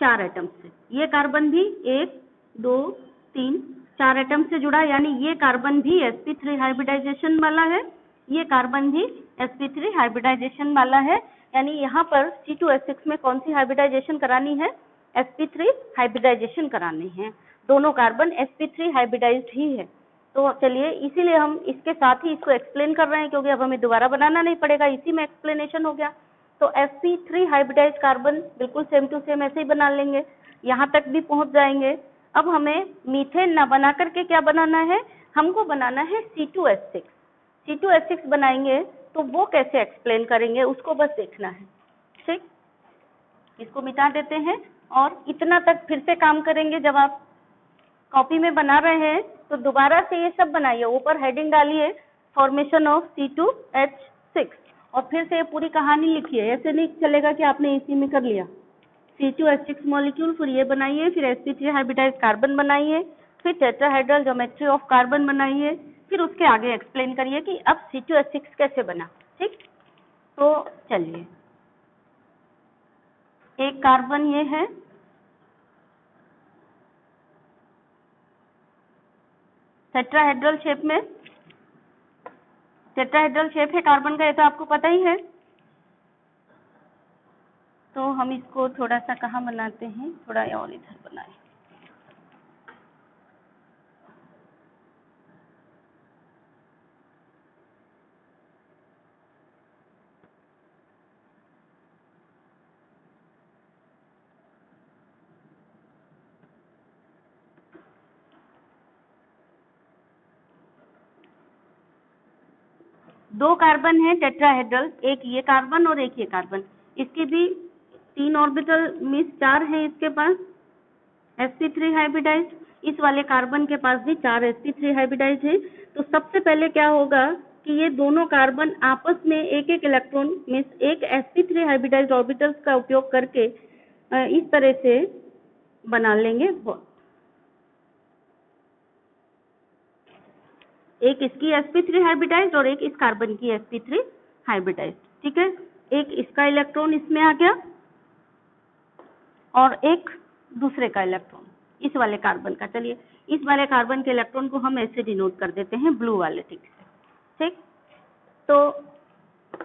4 एटम से। ये कार्बन भी 1, 2, 3, 4 एटम से जुड़ा, यानी ये कार्बन भी sp3 हाइब्रिडाइजेशन वाला है, ये कार्बन भी sp3 हाइब्रिडाइजेशन वाला है। यानी यहाँ पर C2H6 में कौन सी हाइब्रिडाइजेशन करानी है? sp3 हाइब्रिडाइजेशन करानी है। दोनों कार्बन sp3 हाइब्रिडाइज्ड ही है। तो चलिए, इसीलिए हम इसके साथ ही इसको एक्सप्लेन कर रहे हैं, क्योंकि अब हमें दोबारा बनाना नहीं पड़ेगा, इसी में एक्सप्लेनेशन हो गया। तो sp3 हाइब्रिडाइज्ड कार्बन बिल्कुल सेम टू सेम ऐसे ही बना लेंगे, यहाँ तक भी पहुंच जाएंगे। अब हमें मीथेन ना बना करके क्या बनाना है? हमको बनाना है C2H6। C2H6 बनाएंगे तो वो कैसे एक्सप्लेन करेंगे उसको बस देखना है। ठीक, इसको मिटा देते हैं और इतना तक फिर से काम करेंगे। जब आप कॉपी में बना रहे हैं तो दोबारा से ये सब बनाइए, ऊपर हेडिंग डालिए फॉर्मेशन ऑफ C2H6 और फिर से ये पूरी कहानी लिखिए, ऐसे नहीं चलेगा कि आपने इसी में कर लिया। C2H6 मॉलिक्यूल, फिर ये बनाइए, फिर sp3 हाइब्रिडाइज कार्बन बनाइए, फिर टेट्राहेड्रल ज्योमेट्री ऑफ कार्बन बनाइए, फिर उसके आगे एक्सप्लेन करिए कि अब C2H6 कैसे बना। ठीक, तो चलिए, एक कार्बन ये है, टेट्राहेड्रल शेप में, टेट्राहेड्रल शेप है कार्बन का, ये तो आपको पता ही है। तो हम इसको थोड़ा सा कहाँ बनाते हैं, थोड़ा और इधर बनाएं। दो कार्बन है टेट्राहेड्रल, एक ये कार्बन और एक ये कार्बन, इसके भी 3 ऑर्बिटल मीन्स 4 है इसके पास sp3 हाइब्रिडाइज, इस वाले कार्बन के पास भी 4 sp3 हाइब्रिडाइज है। तो सबसे पहले क्या होगा कि ये दोनों कार्बन आपस में एक एक इलेक्ट्रॉन मीन्स एक sp3 हाइब्रिडाइज ऑर्बिटल्स का उपयोग करके इस तरह से बना लेंगे बॉन्ड। एक इसकी sp3 हाइब्रिडाइज और एक इस कार्बन की sp3 हाइब्रिडाइज। ठीक है, एक इसका इलेक्ट्रॉन इसमें आ गया और एक दूसरे का इलेक्ट्रॉन इस वाले कार्बन का। चलिए, इस वाले कार्बन के इलेक्ट्रॉन को हम ऐसे डिनोट कर देते हैं ब्लू वाले टिक से। ठीक, तो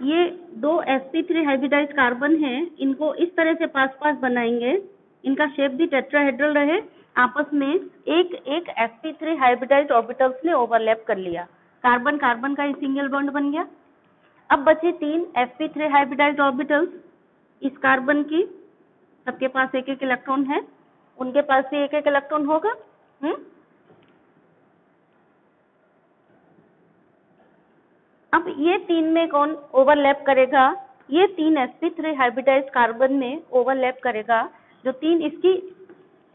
ये दो sp3 हाइब्रिडाइज कार्बन हैं, इनको इस तरह से पास पास बनाएंगे, इनका शेप भी टेट्राहेड्रल रहे, आपस में एक एक sp3 हाइब्रिडाइज ऑर्बिटल्स ने ओवरलैप कर लिया, कार्बन कार्बन का ही सिंगल बॉन्ड बन गया। अब बचे 3 sp3 हाइब्रिडाइज ऑर्बिटल्स, इस कार्बन की सबके पास एक एक इलेक्ट्रॉन है, उनके पास भी एक एक इलेक्ट्रॉन होगा। अब ये 3 में कौन ओवरलैप करेगा, ये 3 sp3 हाइब्रिडाइज कार्बन में ओवरलैप करेगा, जो 3 इसकी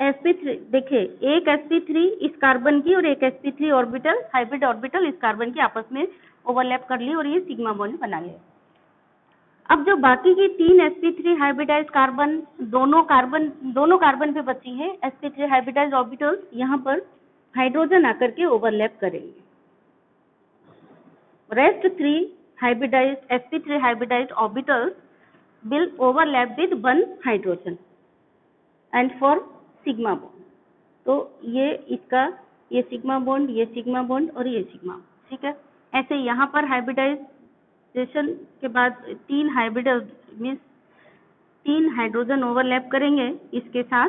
sp3, देखिए एक sp3 इस कार्बन की और एक sp3 ऑर्बिटल हाइब्रिड ऑर्बिटल इस कार्बन की आपस में ओवरलैप कर ली और ये सिग्मा बॉन्ड बना लिया। अब जो बाकी की 3 sp3 हाइब्रिडाइज कार्बन, दोनों कार्बन पे बची हैं sp3 हाइब्रिडाइज ऑर्बिटल्स, यहाँ पर हाइड्रोजन आकर के ओवरलैप करेंगे। Rest 3 hybridized sp3 hybridized orbitals will overlap with one hydrogen and form sigma bond. तो ये इसका ये सिग्मा बॉन्ड, ये सिग्मा बॉन्ड और ये सिग्मा। ठीक है, ऐसे यहाँ पर हाइब्रिडाइजेशन के बाद 3 हाइब्रिड मीन्स 3 हाइड्रोजन ओवरलैप करेंगे इसके साथ,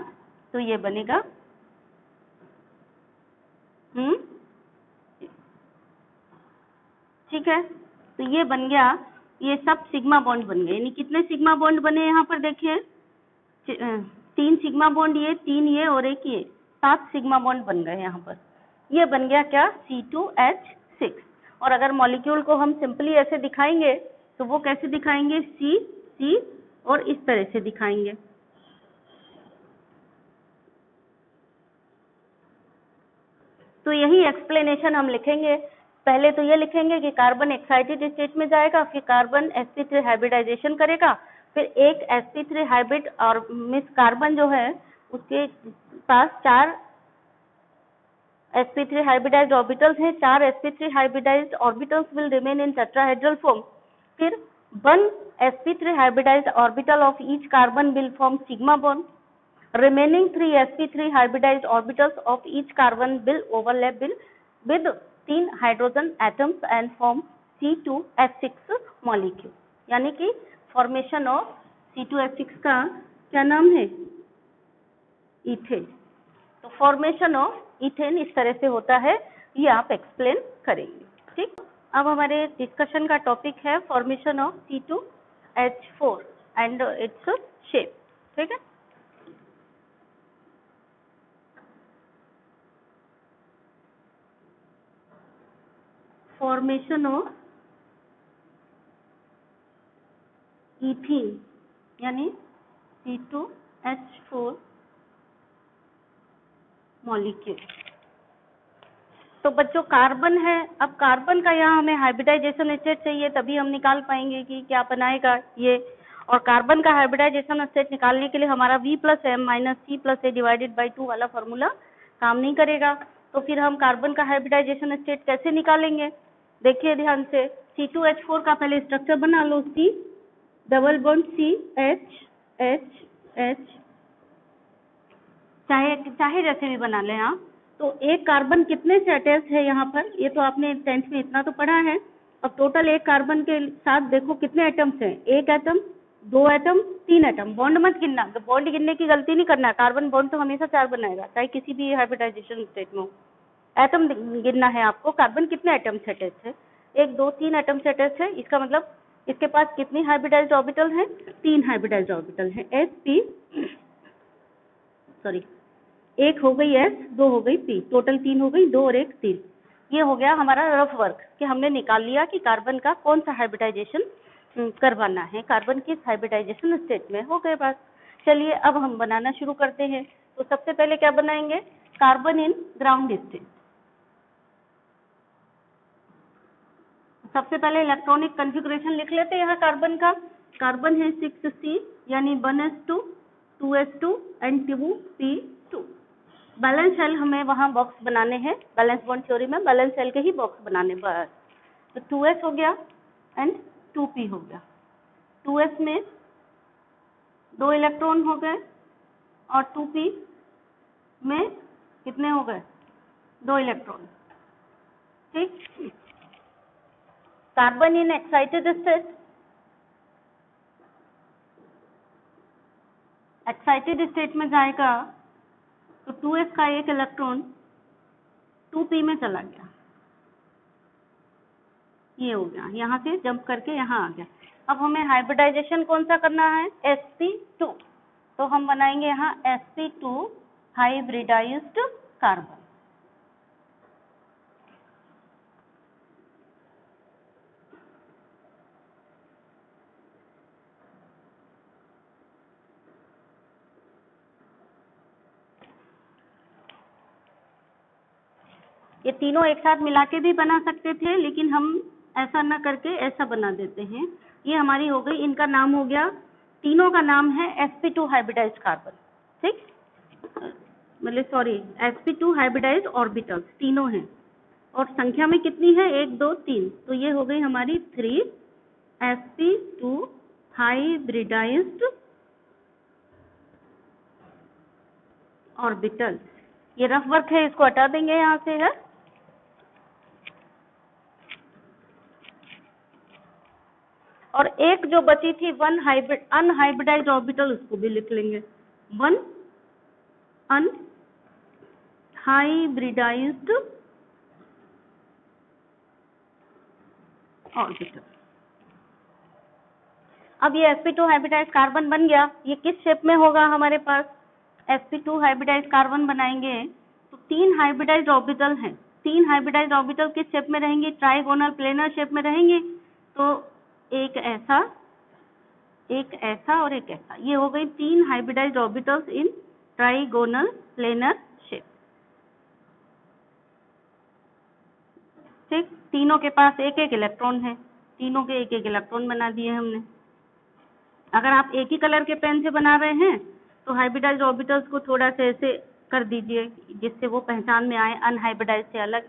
तो ये बनेगा ठीक है, तो ये बन गया, ये सब सिग्मा बॉन्ड बन गए। यानी कितने सिग्मा बॉन्ड बने यहाँ पर देखिए, 3 सिग्मा बॉन्ड, ये 3 ये और एक ये, 7 सिग्मा बॉन्ड बन गए यहाँ पर। ये बन गया क्या, C2H6। और अगर मॉलिक्यूल को हम सिंपली ऐसे दिखाएंगे तो वो कैसे दिखाएंगे, C और इस तरह से दिखाएंगे। तो यही एक्सप्लेनेशन हम लिखेंगे। पहले तो ये लिखेंगे कि कार्बन एक्साइटेड स्टेट में जाएगा, फिर कार्बन sp3 हाइब्रिडाइजेशन करेगा, फिर एक sp3 हाइब्रिड और मिस कार्बन जो है उसके पास 4 sp3 हाइब्रिडाइज्ड ऑर्बिटल्स हैं, 4 sp3 hybridised orbitals will remain in tetrahedral form, फिर 1 sp3 hybridised orbital of each carbon will form sigma bond, remaining 3 sp3 hybridized orbitals of each carbon will overlap with 3 hydrogen atoms and form C2H6 molecule। यानी कि formation of C2H6 का क्या नाम है, ethane. तो formation of ethane इस तरह से होता है, ये आप एक्सप्लेन करेंगे। ठीक, अब हमारे डिस्कशन का टॉपिक है formation of C2H4 and its shape. ठीक है, फॉर्मेशन ऑफ इथीन यानी C2H4 मॉलिक्यूल। तो बच्चों कार्बन है, अब कार्बन का यहाँ हमें हाइब्रिडाइजेशन स्टेट चाहिए, तभी हम निकाल पाएंगे कि क्या बनाएगा ये। और कार्बन का हाइब्रिडाइजेशन स्टेट निकालने के लिए हमारा V+M - C+A डिवाइडेड बाई 2 वाला फॉर्मूला काम नहीं करेगा। तो फिर हम कार्बन का हाइब्रिडाइजेशन स्टेट कैसे निकालेंगे? देखिए ध्यान से, C2H4 का पहले स्ट्रक्चर बना लो, C डबल बॉन्ड CH चाहे जैसे भी बना लें आप। तो एक कार्बन कितने से अटैच है यहाँ पर, ये तो आपने 10th में इतना तो पढ़ा है। अब टोटल एक कार्बन के साथ देखो कितने एटम्स हैं, एक एटम, 2 एटम, 3 एटम। बॉन्ड मत गिनना, बॉन्ड गिनने की गलती नहीं करना है, कार्बन बॉन्ड तो हमेशा 4 बनाएगा, चाहे किसी भी हाइब्रिडाइजेशन स्टेट में हो। एटम गिनना है आपको, कार्बन कितने एटम से अटैच है, 1 2 3 एटम से अटैच है। इसका मतलब इसके पास कितनी हाइब्रिडाइज्ड ऑर्बिटल है, 3 हाइब्रिडाइज्ड ऑर्बिटल है, एक हो गई S, 2 हो गई P, टोटल 3 हो गई, 2 और 1 3। ये हो गया हमारा रफ वर्क कि हमने निकाल लिया कि कार्बन का कौन सा हाइब्रिडाइजेशन करवाना है, कार्बन किस हाइब्रिडाइजेशन स्टेट में हो गए बात। चलिए अब हम बनाना शुरू करते हैं। तो सबसे पहले क्या बनाएंगे, कार्बन इन ग्राउंड स्टेट। सबसे पहले इलेक्ट्रॉनिक कॉन्फ़िगरेशन लिख लेते हैं यहाँ कार्बन का। कार्बन है 6C यानी 1s2 2s2 and 2p2। Balance shell हमें वहाँ बॉक्स बनाने हैं, बैलेंस बॉन्ड थ्योरी में बैलेंस शेल के ही बॉक्स बनाने बस। तो 2s हो गया एंड 2p हो गया। 2s में 2 इलेक्ट्रॉन हो गए और 2p में कितने हो गए, 2 इलेक्ट्रॉन। ठीक, carbon in excited state, excited state में जाएगा तो 2s का एक इलेक्ट्रॉन 2p में चला गया, ये हो गया, यहाँ से जंप करके यहाँ आ गया। अब हमें हाइब्रिडाइजेशन कौन सा करना है, sp2। तो हम बनाएंगे यहाँ sp2 हाइब्रिडाइज्ड कार्बन। ये तीनों एक साथ मिला के भी बना सकते थे, लेकिन हम ऐसा ना करके ऐसा बना देते हैं। ये हमारी हो गई, इनका नाम हो गया, तीनों का नाम है sp2 हाइब्रिडाइज्ड कार्बन। ठीक, मतलब सॉरी sp2 हाइब्रिडाइज्ड ऑर्बिटल्स तीनों हैं, और संख्या में कितनी है, 1 2 3। तो ये हो गई हमारी 3 sp2 हाइब्रिडाइज्ड ऑर्बिटल। ये रफ वर्क है, इसको हटा देंगे यहाँ से है। और एक जो बची थी 1 अनहाइब्रिडाइज्ड ऑर्बिटल, उसको भी लिख लेंगे, 1 अनहाइब्रिडाइज्ड ऑर्बिटल। अब ये sp2 हाइब्रिडाइज्ड कार्बन बन गया। ये किस शेप में होगा हमारे पास, sp2 हाइब्रिडाइज्ड कार्बन बनाएंगे तो 3 हाइब्रिडाइज्ड ऑर्बिटल हैं। 3 हाइब्रिडाइज्ड ऑर्बिटल किस शेप में रहेंगे, ट्राइगोनल प्लेनर शेप में रहेंगे। तो एक ऐसा, एक ऐसा और एक ऐसा, ये हो गई 3 hybridised orbitals in trigonal planar shape. ठीक, तीनों के पास एक एक इलेक्ट्रॉन है, तीनों के एक एक इलेक्ट्रॉन बना दिए हमने। अगर आप एक ही कलर के पेन से बना रहे हैं तो हाइब्रिडाइज्ड ऑर्बिटल्स को थोड़ा सा ऐसे कर दीजिए जिससे वो पहचान में आए अनहाइब्रिडाइज्ड से अलग।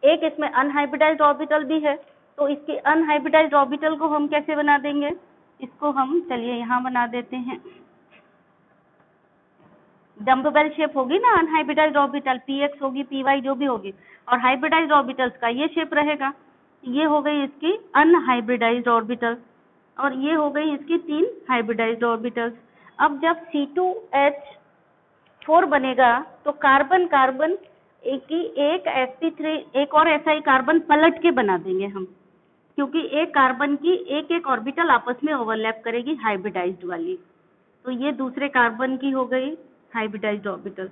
एक इसमें अनहाइब्रिडाइज्ड ऑर्बिटल भी है, तो इसके अनहाइब्रिडाइज्ड ऑर्बिटल को हम कैसे बना देंगे, इसको हम चलिए यहाँ बना देते हैं। डम्ब बेल शेप होगी ना अनहाइब्रिडाइज्ड ऑर्बिटल, px होगी, py जो भी होगी, और हाइब्रिडाइज्ड ऑर्बिटल्स का ये शेप रहेगा। ये हो गई इसकी अनहाइब्रिडाइज्ड ऑर्बिटल, और ये हो गई इसकी 3 हाइब्रिडाइज्ड ऑर्बिटल्स। अब जब C2H4 बनेगा तो कार्बन कार्बन एक sp3 एक और ऐसा ही कार्बन पलट के बना देंगे हम, क्योंकि एक कार्बन की एक एक ऑर्बिटल आपस में ओवरलैप करेगी हाइब्रिडाइज्ड वाली। तो ये दूसरे कार्बन की हो गई हाइब्रिडाइज्ड ऑर्बिटल।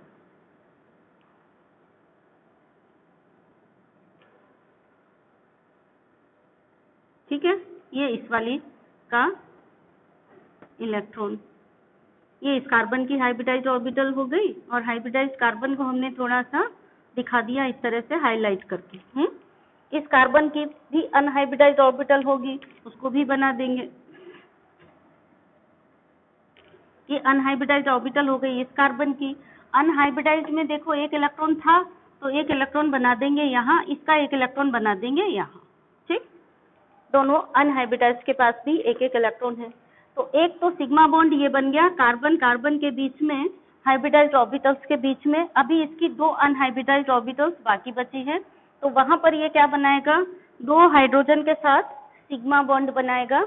ठीक है, ये इस वाली का इलेक्ट्रॉन, ये इस कार्बन की हाइब्रिडाइज्ड ऑर्बिटल हो गई, और हाइब्रिडाइज्ड कार्बन को हमने थोड़ा सा दिखा दिया इस तरह से हाईलाइट करके। इस कार्बन की भी अनहाइब्रिडाइज्ड ऑर्बिटल होगी, उसको भी बना देंगे। ये अनहाइब्रिडाइज्ड ऑर्बिटल हो गई इस कार्बन की। अनहाइब्रिडाइज्ड में देखो एक इलेक्ट्रॉन था, तो एक इलेक्ट्रॉन बना देंगे यहाँ, इसका एक इलेक्ट्रॉन बना देंगे यहाँ, ठीक। दोनों अनहाइब्रिडाइज्ड के पास भी एक एक इलेक्ट्रॉन है। तो एक तो सिग्मा बॉन्ड ये बन गया कार्बन कार्बन के बीच में, हाइब्रिडाइज्ड ऑर्बिटल्स के बीच में। अभी इसकी दो अनहाइब्रिडाइज्ड ऑर्बिटल्स बाकी बची हैं, तो वहां पर ये क्या बनाएगा, दो हाइड्रोजन के साथ सिग्मा बॉन्ड बनाएगा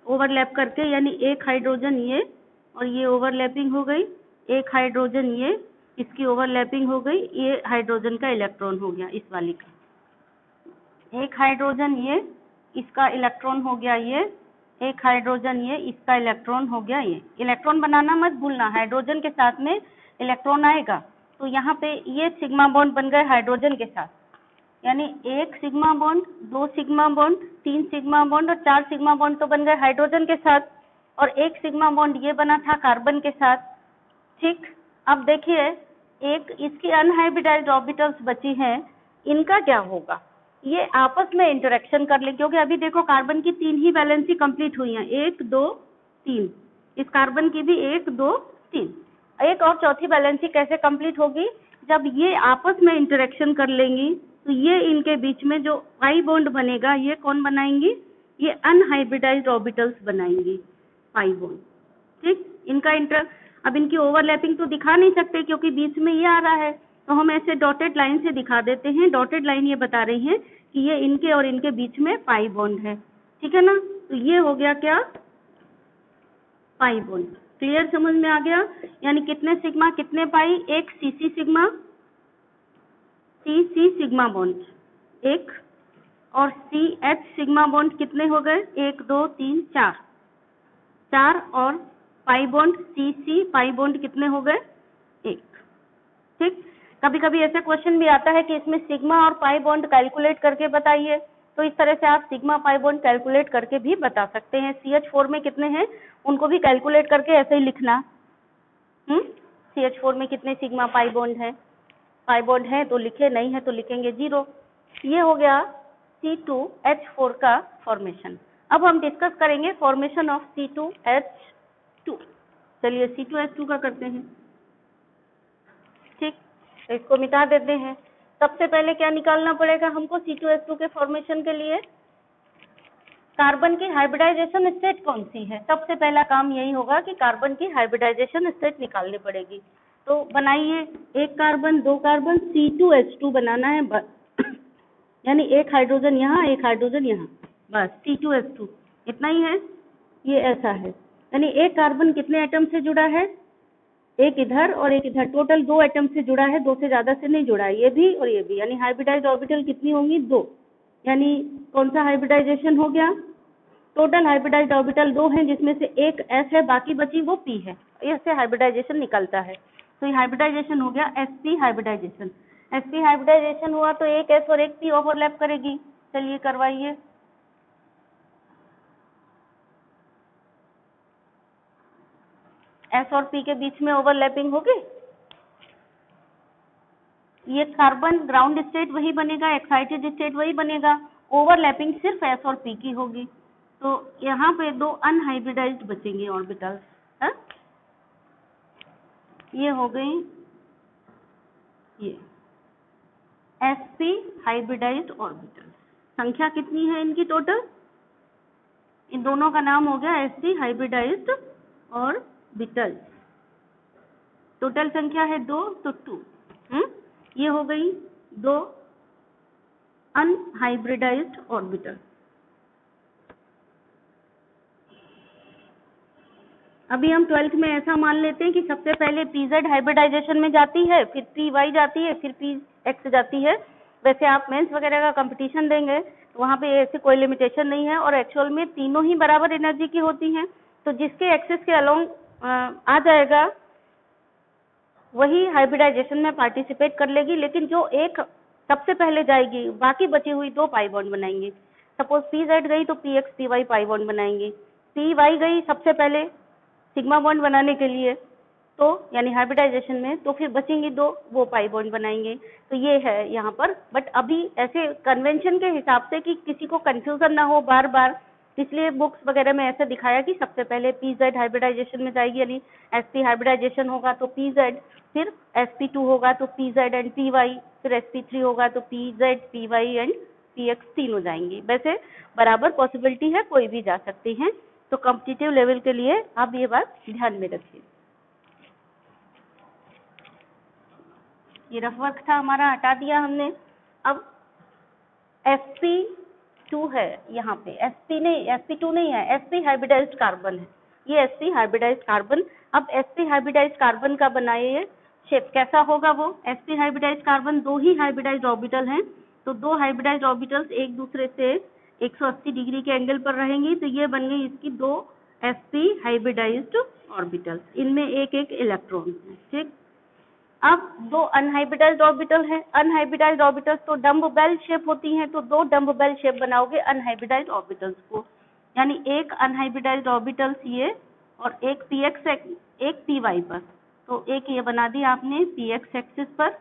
ओवरलैप करके, यानी एक हाइड्रोजन ये और ये ओवरलैपिंग हो गई, एक हाइड्रोजन ये, इसकी ओवरलैपिंग हो गई, ये हाइड्रोजन का इलेक्ट्रॉन हो गया इस वाली का। एक हाइड्रोजन ये, इसका इलेक्ट्रॉन हो गया ये, एक हाइड्रोजन ये, इसका इलेक्ट्रॉन हो गया ये। इलेक्ट्रॉन बनाना मत भूलना, हाइड्रोजन के साथ में इलेक्ट्रॉन आएगा। तो यहाँ पे ये सिग्मा बॉन्ड बन गए हाइड्रोजन के साथ, यानी एक सिग्मा बॉन्ड, दो सिग्मा बॉन्ड, तीन सिग्मा बॉन्ड और चार सिग्मा बॉन्ड तो बन गए हाइड्रोजन के साथ, और एक सिग्मा बॉन्ड ये बना था कार्बन के साथ, ठीक। अब देखिए एक इसकी अनहाइब्रिडाइज्ड ऑर्बिटल्स बची हैं, इनका क्या होगा, ये आपस में इंटरेक्शन कर ले, क्योंकि अभी देखो कार्बन की तीन ही वैलेंसी कंप्लीट हुई हैं, एक दो तीन, इस कार्बन की भी एक दो तीन। एक और चौथी वैलेंसी कैसे कंप्लीट होगी, जब ये आपस में इंटरेक्शन कर लेंगी, तो ये इनके बीच में जो पाई बॉन्ड बनेगा, ये कौन बनाएंगी, ये अनहाइब्रिडाइज्ड ऑर्बिटल्स बनाएंगी, पाई बॉन्ड, ठीक। इनका अब इनकी ओवरलैपिंग तो दिखा नहीं सकते क्योंकि बीच में ये आ रहा है, तो हम ऐसे डॉटेड लाइन से दिखा देते हैं। डॉटेड लाइन ये बता रही है कि ये इनके और इनके बीच में पाई बॉन्ड है, ठीक है ना। तो ये हो गया क्या, पाई बॉन्ड। क्लियर, समझ में आ गया। यानी कितने सिग्मा कितने पाई, एक सीसी सिग्मा, सी सिग्मा बॉन्ड एक, और सी एच सिग्मा बॉन्ड कितने हो गए, एक दो तीन चार, चार, और pi bond C pi bond कितने हो गए, एक, ठीक। कभी कभी ऐसे क्वेश्चन भी आता है कि इसमें सिग्मा और पाई बॉन्ड कैलकुलेट करके बताइए, तो इस तरह से आप सिग्मा पाई बॉन्ड कैलकुलेट करके भी बता सकते हैं। CH4 में कितने हैं उनको भी कैलकुलेट करके ऐसे ही लिखना। CH4 में कितने सिग्मा पाई बॉन्ड है, पाई बॉन्ड है तो लिखे, नहीं है तो लिखेंगे 0। ये हो गया C2H4 का फॉर्मेशन। अब हम डिस्कस करेंगे फॉर्मेशन ऑफ C2H2। चलिए C2H2 का करते हैं, ठीक। तो इसको मिटा देते हैं। सबसे पहले क्या निकालना पड़ेगा हमको C2H2 के फॉर्मेशन के लिए, कार्बन की हाइब्रिडाइजेशन स्टेट कौन सी है। सबसे पहला काम यही होगा कि कार्बन की हाइब्रिडाइजेशन स्टेट निकालनी पड़ेगी। तो बनाइए, एक कार्बन दो कार्बन, C2H2 बनाना है, यानी एक हाइड्रोजन यहाँ एक हाइड्रोजन यहाँ, बस C2H2 इतना ही है। ये ऐसा है, यानी एक कार्बन कितने एटम से जुड़ा है, एक इधर और एक इधर, टोटल दो एटम से जुड़ा है, दो से ज्यादा से नहीं जुड़ा है, ये भी और ये भी, यानी हाइब्रिडाइज्ड ऑर्बिटल कितनी होंगी, दो। यानी कौन सा हाइब्रिडाइजेशन हो गया, टोटल हाइब्रिडाइज्ड ऑर्बिटल दो हैं, जिसमें से एक S है, बाकी बची वो P है, इससे हाइब्रिडाइजेशन निकलता है। तो ये हाइब्रिडाइजेशन हो गया sp हाइब्रिडाइजेशन। sp हाइब्रिडाइजेशन हुआ तो एक S और एक P ओवरलैप करेगी। चलिए करवाइए। S और P के बीच में ओवरलैपिंग होगी। ये कार्बन ग्राउंड स्टेट वही बनेगा, एक्साइटेड स्टेट वही बनेगा, ओवरलैपिंग सिर्फ S और P की होगी। तो यहाँ पे दो अनहाइब्रिडाइज्ड बचेंगे ऑर्बिटल्स, है? ये हो गई ये sp हाइब्रिडाइज्ड ऑर्बिटल। संख्या कितनी है इनकी टोटल, इन दोनों का नाम हो गया sp हाइब्रिडाइज्ड ऑर्बिटल। टोटल संख्या है 2, तो 2। ये हो गई दो अनहाइब्रिडाइज्ड ऑर्बिटल। अभी हम 12th में ऐसा मान लेते हैं कि सबसे पहले pz हाइब्रिडाइजेशन में जाती है, फिर py जाती है, फिर px जाती है। वैसे आप मेंस वगैरह का कंपटीशन देंगे तो वहाँ पे ऐसे कोई लिमिटेशन नहीं है, और एक्चुअल में तीनों ही बराबर एनर्जी की होती हैं। तो जिसके एक्सेस के अलोंग आ जाएगा वही हाइब्रिडाइजेशन में पार्टिसिपेट कर लेगी, लेकिन जो एक सबसे पहले जाएगी बाकी बची हुई दो पाई बॉन्ड बनाएंगी। सपोज pz गई तो px py पाई बॉन्ड बनाएंगी, py गई सबसे पहले सिग्मा बॉन्ड बनाने के लिए, तो यानी हाइब्रिडाइजेशन में, तो फिर बचेंगी 2, वो पाई बॉन्ड बनाएंगे। तो ये है यहाँ पर, बट अभी ऐसे कन्वेंशन के हिसाब से कि किसी को कंफ्यूजन ना हो बार बार, इसलिए बुक्स वगैरह में ऐसे दिखाया कि सबसे पहले PZ हाइब्रिडाइजेशन में जाएगी, यानी SP हाइब्रिडाइजेशन होगा तो PZ, फिर SP2 होगा तो PZ एंड PY, फिर SP3 होगा तो PZ, PY एंड PX तीनों जाएंगी। वैसे बराबर पॉसिबिलिटी है, कोई भी जा सकती हैं। तो कॉम्पिटिटिव लेवल के लिए आप ये बात ध्यान में रखिए। ये रफ वर्क था हमारा, हटा दिया हमने। अब SP2 है यहाँ पे, SP2 नहीं है, SP हाइब्रिडाइज्ड कार्बन है। ये SP हाइब्रिडाइज्ड कार्बन। अब SP हाइब्रिडाइज्ड कार्बन का बनाइए शेप, कैसा होगा वो? SP हाइब्रिडाइज्ड कार्बन 2 ही हाइब्रिडाइज्ड ऑर्बिटल हैं, तो 2 हाइब्रिडाइज्ड ऑर्बिटल्स एक दूसरे से 180 डिग्री के एंगल पर रहेंगी, तो ये बन गई इसकी 2 SP हाइब्रिडाइज्ड ऑर्बिटल्स, इनमें एक एक इलेक्ट्रॉन है। ठीक, अब 2 अनहाइब्रिडाइज्ड ऑर्बिटल है। अनहाइब्रिडाइज्ड ऑर्बिटल्स तो डम्ब बेल शेप होती हैं, तो 2 डम्ब बेल शेप बनाओगे अनहाइब्रिडाइज्ड ऑर्बिटल्स को, यानी एक अनहाइब्रिडाइज्ड ऑर्बिटल्स ये, और एक PX एक PY पर, तो एक ये बना दी आपने PX एक्सिस पर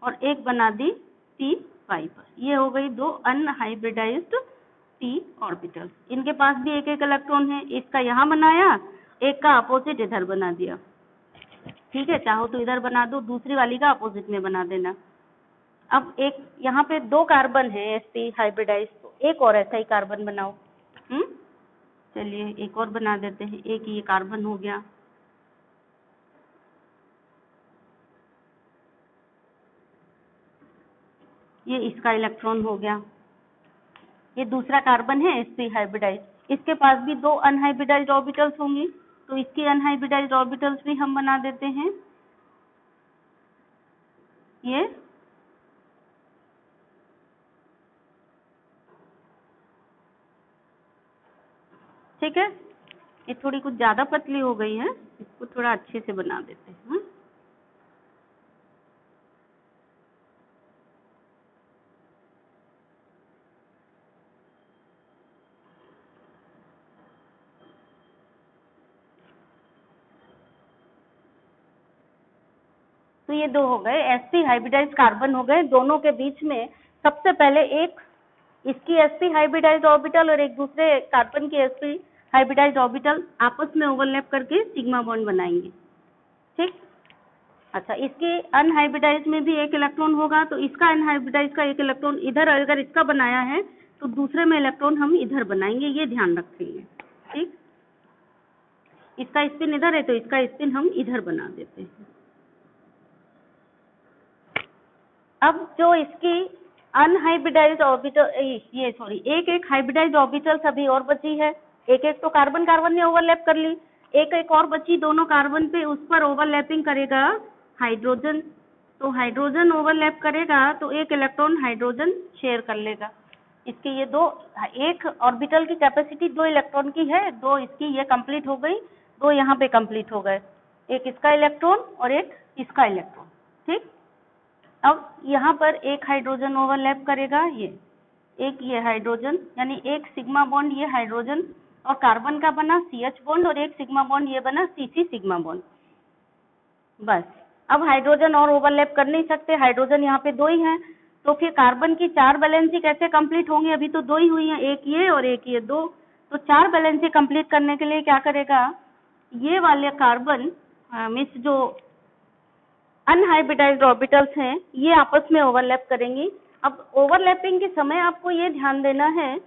और एक बना दी PY पर। ये हो गई 2 अनहाइब्रिडाइज्ड p ऑर्बिटल्स। इनके पास भी एक एक इलेक्ट्रॉन है, इसका यहाँ बनाया, एक का अपोजिट इधर बना दिया। ठीक है, चाहो तो इधर बना दो, दूसरी वाली का अपोजिट में बना देना। अब एक यहाँ पे 2 कार्बन है SP हाइब्रिडाइज, तो एक और ऐसा ही कार्बन बनाओ। चलिए एक और बना देते हैं, एक ये कार्बन हो गया। ये इसका इलेक्ट्रॉन हो गया। ये दूसरा कार्बन है SP हाइब्रिडाइज, इसके पास भी 2 अनहाइब्रिडाइज्ड ऑर्बिटल्स होंगी, तो इसकी अनहाइब्रिडाइज्ड ऑर्बिटल्स भी हम बना देते हैं। ये ठीक है, ये थोड़ी कुछ ज्यादा पतली हो गई है, इसको थोड़ा अच्छे से बना देते हैं। तो ये 2 हो गए SP हाइब्रिडाइज्ड कार्बन हो गए। दोनों के बीच में सबसे पहले एक इसकी SP हाइब्रिडाइज्ड ऑर्बिटल और एक दूसरे कार्बन की SP हाइब्रिडाइज्ड ऑर्बिटल आपस में ओवरलैप करके सिग्मा बॉन्ड बनाएंगे। ठीक, अच्छा, इसके अनहाइब्रिडाइज में भी एक इलेक्ट्रॉन होगा, तो इसका अनहाइब्रिडाइज का एक इलेक्ट्रॉन इधर, अगर इसका बनाया है तो दूसरे में इलेक्ट्रॉन हम इधर बनाएंगे, ये ध्यान रखेंगे। ठीक, इसका स्पिन इधर है तो इसका स्पिन हम इधर बना देते हैं। अब जो इसकी अनहाइब्रिडाइज्ड ऑर्बिटल, ये सॉरी, एक एक हाइब्रिडाइज्ड ऑर्बिटल सभी और बची है। एक एक तो कार्बन कार्बन ने ओवरलैप कर ली, एक एक और बची दोनों कार्बन पे, उस पर ओवरलैपिंग करेगा हाइड्रोजन। तो हाइड्रोजन ओवरलैप करेगा तो एक इलेक्ट्रॉन हाइड्रोजन शेयर कर लेगा। इसके ये 2, एक ऑर्बिटल की कैपेसिटी 2 इलेक्ट्रॉन की है, 2 इसकी ये कंप्लीट हो गई, 2 यहाँ पे कंप्लीट हो गए, एक इसका इलेक्ट्रॉन और एक इसका इलेक्ट्रॉन। ठीक, अब यहाँ पर एक हाइड्रोजन ओवरलैप करेगा, ये हाइड्रोजन, यानी एक सिग्मा बॉन्ड ये हाइड्रोजन और कार्बन का बना CH बॉन्ड, और एक सिग्मा बॉन्ड ये बना CC सिग्मा बॉन्ड। बस, अब हाइड्रोजन और ओवरलैप कर नहीं सकते, हाइड्रोजन यहाँ पे 2 ही हैं, तो फिर कार्बन की 4 वैलेंसी कैसे कंप्लीट होंगी? अभी तो 2 ही हुई हैं, एक ये और एक ये 2, तो 4 वैलेंसी कंप्लीट करने के लिए क्या करेगा? ये वाले कार्बन मीन्स जो अनहाइब्रिडाइज्ड ऑर्बिटल्स हैं, ये आपस में ओवरलैप करेंगी। अब ओवरलैपिंग के समय आपको ये ध्यान देना है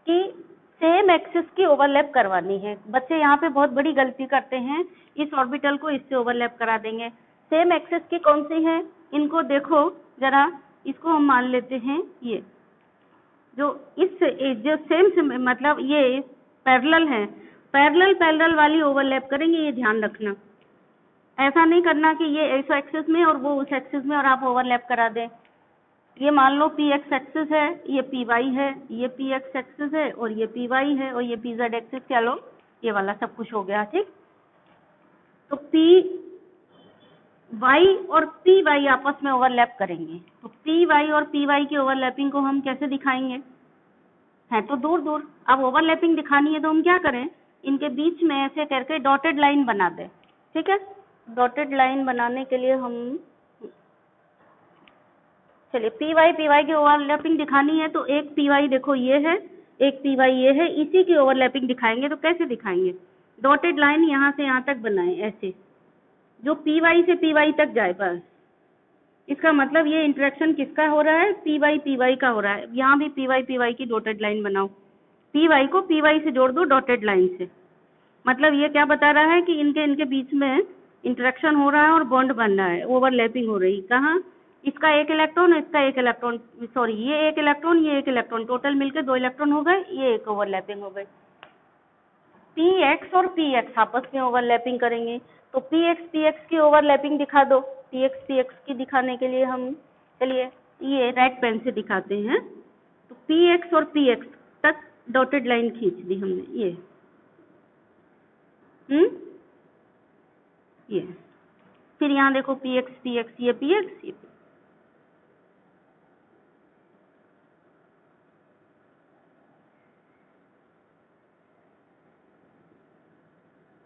कि सेम एक्सिस की ओवरलैप करवानी है। बच्चे यहाँ पे बहुत बड़ी गलती करते हैं, इस ऑर्बिटल को इससे ओवरलैप करा देंगे। सेम एक्सिस की कौन सी है? इनको देखो जरा, इसको हम मान लेते हैं ये जो जो सेम मतलब ये पैरेलल है, पैरेलल वाली ओवरलैप करेंगे, ये ध्यान रखना। ऐसा नहीं करना कि ये इस एक्सिस में और वो उस एक्सिस में और आप ओवरलैप करा दें। ये मान लो PX एक्सिस है, ये PY है, ये PX एक्सिस है और ये PY है और ये PZ एक्सिस, चलो ये वाला सब कुछ हो गया। ठीक, तो PY और PY आपस में ओवरलैप करेंगे, तो PY और PY की ओवरलैपिंग को हम कैसे दिखाएंगे? है तो दूर दूर, अब ओवरलैपिंग दिखानी है तो हम क्या करें? इनके बीच में ऐसे करके डॉटेड लाइन बना दें। ठीक है। डॉटेड लाइन बनाने के लिए हम चलिए पी वाई की ओवरलैपिंग दिखानी है, तो एक पी वाई देखो ये है, एक पी वाई ये है, इसी की ओवरलैपिंग दिखाएंगे। तो कैसे दिखाएंगे? डॉटेड लाइन यहाँ से यहाँ तक बनाए ऐसे, जो पी वाई से पी वाई तक जाए बस। इसका मतलब ये इंटरेक्शन किसका हो रहा है? पी वाई का हो रहा है। यहाँ भी पी वाई की डॉटेड लाइन बनाओ, पी वाई को पी वाई से जोड़ दो डॉटेड लाइन से। मतलब ये क्या बता रहा है कि इनके इनके बीच में इंटरेक्शन हो रहा है और बॉन्ड बन रहा है, ओवरलैपिंग हो रही। कहाँ? इसका एक इलेक्ट्रॉन, इसका एक इलेक्ट्रॉन, सॉरी ये एक इलेक्ट्रॉन, ये एक इलेक्ट्रॉन, टोटल मिलकर 2 इलेक्ट्रॉन हो गए, ये एक ओवरलैपिंग हो गई। पी एक्स और पी एक्स आपस में ओवरलैपिंग करेंगे, तो पी एक्स की ओवरलैपिंग दिखा दो। पी एक्स की दिखाने के लिए हम चलिए ये रेड पेन से दिखाते हैं। तो पी एक्स और पी एक्स तक डॉटेड लाइन खींच दी हमने, ये ये। फिर यहाँ देखो पी एक्स ये पी एक्स ये।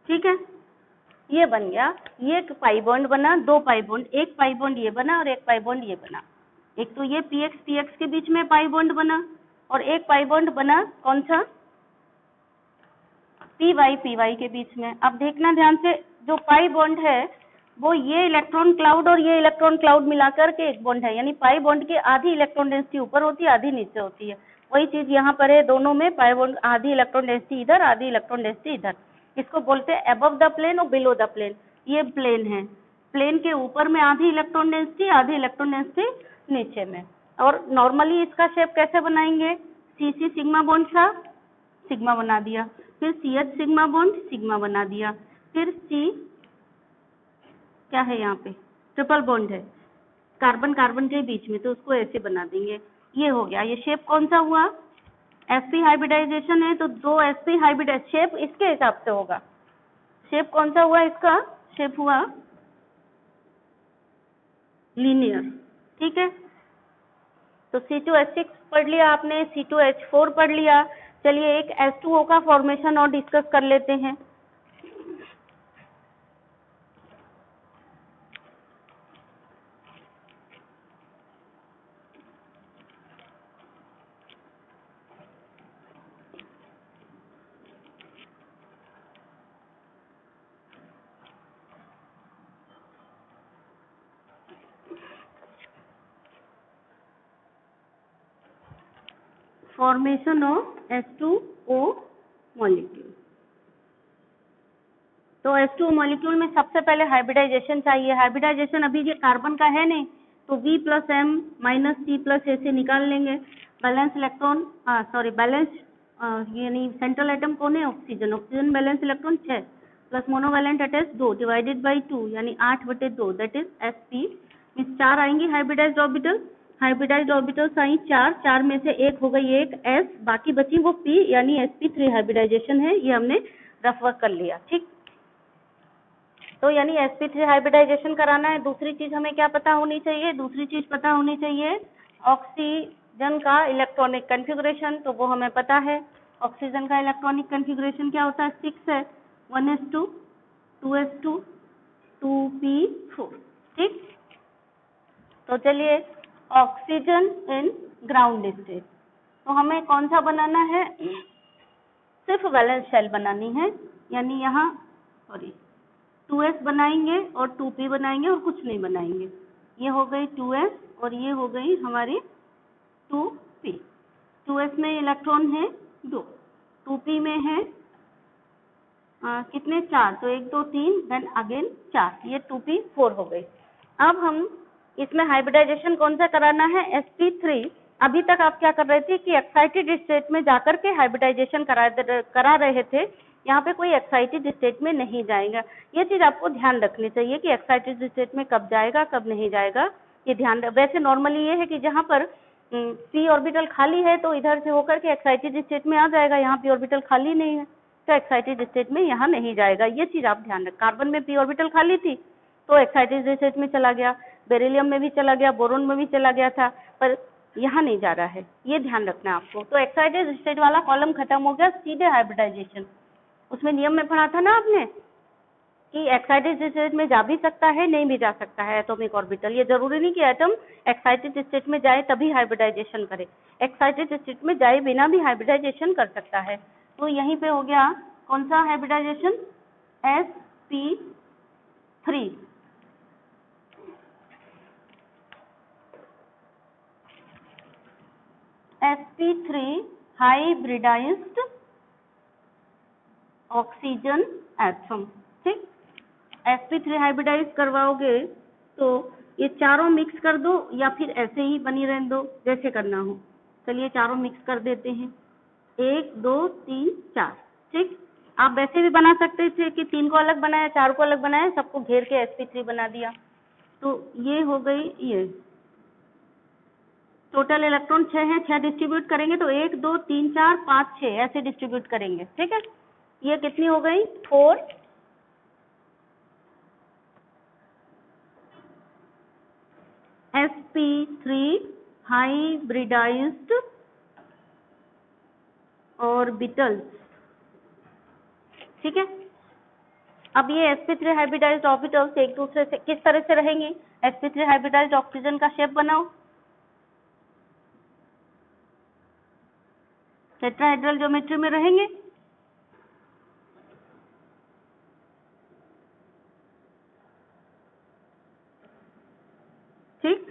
ठीक है, ये बन गया। ये एक पाई बॉन्ड बना, 2 पाई बॉन्ड, एक पाई बॉन्ड ये बना और एक पाई बॉन्ड ये बना। एक तो ये पी एक्स के बीच में पाई बॉन्ड बना, और एक पाई बॉन्ड बना कौन सा? पी वाई के बीच में। अब देखना ध्यान से, जो पाई बॉन्ड है वो ये इलेक्ट्रॉन क्लाउड और ये इलेक्ट्रॉन क्लाउड मिलाकर के एक बॉन्ड है, यानी पाई बॉन्ड की आधी इलेक्ट्रॉन डेंसिटी ऊपर होती है, आधी नीचे होती है। वही चीज यहाँ पर है, दोनों में पाई बॉन्ड आधी इलेक्ट्रॉन डेंसिटी इधर, आधी इलेक्ट्रॉन डेंसिटी इधर। इसको बोलते हैं अबव द प्लेन और बिलो द प्लेन। ये प्लेन है, प्लेन के ऊपर में आधी इलेक्ट्रॉन डेंसिटी, आधी इलेक्ट्रॉन डेंसिटी नीचे में। और नॉर्मली इसका शेप कैसे बनाएंगे? सी सिग्मा बॉन्ड था, सिग्मा बना दिया, फिर C H sigma bond, sigma बना दिया, फिर सी क्या है यहाँ पे? ट्रिपल बॉन्ड है कार्बन कार्बन के बीच में, तो उसको ऐसे बना देंगे। ये हो गया। ये शेप कौन सा हुआ? sp हाइब्रिडाइजेशन है, तो 2 sp हाइब्रिडाइज शेप इसके हिसाब से होगा। शेप कौन सा हुआ? इसका शेप हुआ लीनियर। ठीक है, तो C2H6 पढ़ लिया आपने, C2H4 पढ़ लिया। चलिए एक H2O का फॉर्मेशन और डिस्कस कर लेते हैं। Formation of H2O molecule. तो H2O मॉलिक्यूल में सबसे पहले हाइब्रिडाइजेशन चाहिए। हाइब्रिडाइजेशन अभी ये कार्बन का है नहीं, तो V + M - C + A से निकाल लेंगे। बैलेंस इलेक्ट्रॉन बैलेंस यानी सेंट्रल एटम कौन है? Oxygen. Oxygen balance electron 6 plus monovalent attach 2 divided by 2 यानी 8/2 दैट इज Sp। मीन्स 4 आएंगी हाइब्रिडाइज्ड ऑर्बिटल। हाइब्रिडाइज्ड ऑर्बिटल्स आई 4 में से एक हो गई एक S, बाकी बची वो P यानी sp3 हाइब्रिडाइजेशन है। ये हमने रफ वर्क कर लिया। ठीक, तो यानी sp3 हाइब्रिडाइजेशन कराना है। दूसरी चीज हमें क्या पता होनी चाहिए? दूसरी चीज पता होनी चाहिए ऑक्सीजन का इलेक्ट्रॉनिक कॉन्फ़िगरेशन, तो वो हमें पता है। ऑक्सीजन का इलेक्ट्रॉनिक कॉन्फ़िगरेशन क्या होता है? 6 है, 1s2 2s2 2p4। ठीक, तो चलिए ऑक्सीजन इन ग्राउंड स्टेट, तो हमें कौन सा बनाना है? सिर्फ वैलेंस शेल बनानी है, यानी यहाँ 2s बनाएंगे और 2p बनाएंगे और कुछ नहीं बनाएंगे। ये हो गई 2s और ये हो गई हमारी 2p। 2s में इलेक्ट्रॉन है 2, 2p में है कितने? 4, तो 1 2 3 देन अगेन 4, ये 2p4 हो गई। अब हम इसमें हाइब्रिडाइजेशन कौन सा कराना है? sp3। अभी तक आप क्या कर रहे थे कि एक्साइटेड स्टेट में जाकर के हाइब्रिडाइजेशन करा रहे थे। यहाँ पे कोई एक्साइटेड स्टेट में नहीं जाएगा। ये चीज आपको ध्यान रखनी चाहिए कि एक्साइटेड स्टेट में कब जाएगा कब नहीं जाएगा, ये ध्यान। वैसे नॉर्मली ये है कि जहाँ पर p ऑर्बिटल खाली है तो इधर से होकर के एक्साइटेड स्टेट में आ जाएगा, यहाँ p ऑर्बिटल खाली नहीं है तो एक्साइटेड स्टेट में यहाँ नहीं जाएगा। ये चीज आप ध्यान रखें। कार्बन में p ऑर्बिटल खाली थी तो एक्साइटेड स्टेट में चला गया, बेरिलियम में भी चला गया, बोरोन में भी चला गया था, पर यहाँ नहीं जा रहा है, ये ध्यान रखना है आपको। तो एक्साइटेड स्टेट वाला कॉलम खत्म हो गया, सीधे हाइब्रिडाइजेशन। उसमें नियम में पढ़ा था ना आपने, कि एक्साइटेड स्टेट में जा भी सकता है, नहीं भी जा सकता है एटॉमिक ऑर्बिटल। ये जरूरी नहीं कि एटम एक्साइटेड स्टेट में जाए तभी हाइब्रिडाइजेशन करे, एक्साइटेड स्टेट में जाए बिना भी हाइब्रिडाइजेशन कर सकता है। तो यहीं पे हो गया कौन सा hybridisation, sp3। sp3 hybridised oxygen atom. ठीक, sp3 हाइब्रिडाइज करवाओगे तो ये चारों मिक्स कर दो या फिर ऐसे ही बनी रहने दो, जैसे करना हो। चलिए चारों मिक्स कर देते हैं, 1 2 3 4। ठीक, आप वैसे भी बना सकते थे कि 3 को अलग बनाया, 4 को अलग बनाया, सबको घेर के sp3 बना दिया। तो ये हो गई, ये टोटल इलेक्ट्रॉन 6 है, 6 डिस्ट्रीब्यूट करेंगे तो 1 2 3 4 5 6 ऐसे डिस्ट्रीब्यूट करेंगे। ठीक है, ये कितनी हो गई, 4। sp3 hybridised orbitals. ठीक है, अब ये sp3 हाइब्रिडाइज्ड ऑर्बिटल्स एक दूसरे से किस तरह से रहेंगे, sp3 हाइब्रिडाइज्ड ऑक्सीजन का शेप बनाओ, टेट्राहेड्रल ज्योमेट्री में रहेंगे। ठीक,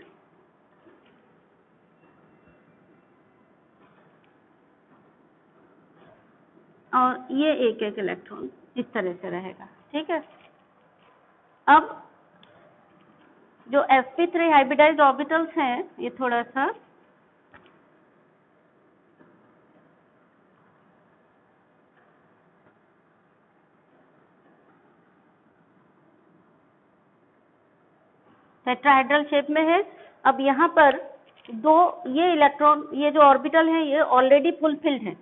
और ये एक एक इलेक्ट्रॉन इस तरह से रहेगा। ठीक है, अब जो sp3 हाइब्रिडाइज्ड ऑर्बिटल्स हैं, ये थोड़ा सा टेट्राहेड्रल शेप में है। अब यहाँ पर दो ये इलेक्ट्रॉन, ये जो ऑर्बिटल है ये ऑलरेडी फुलफिल्ड है।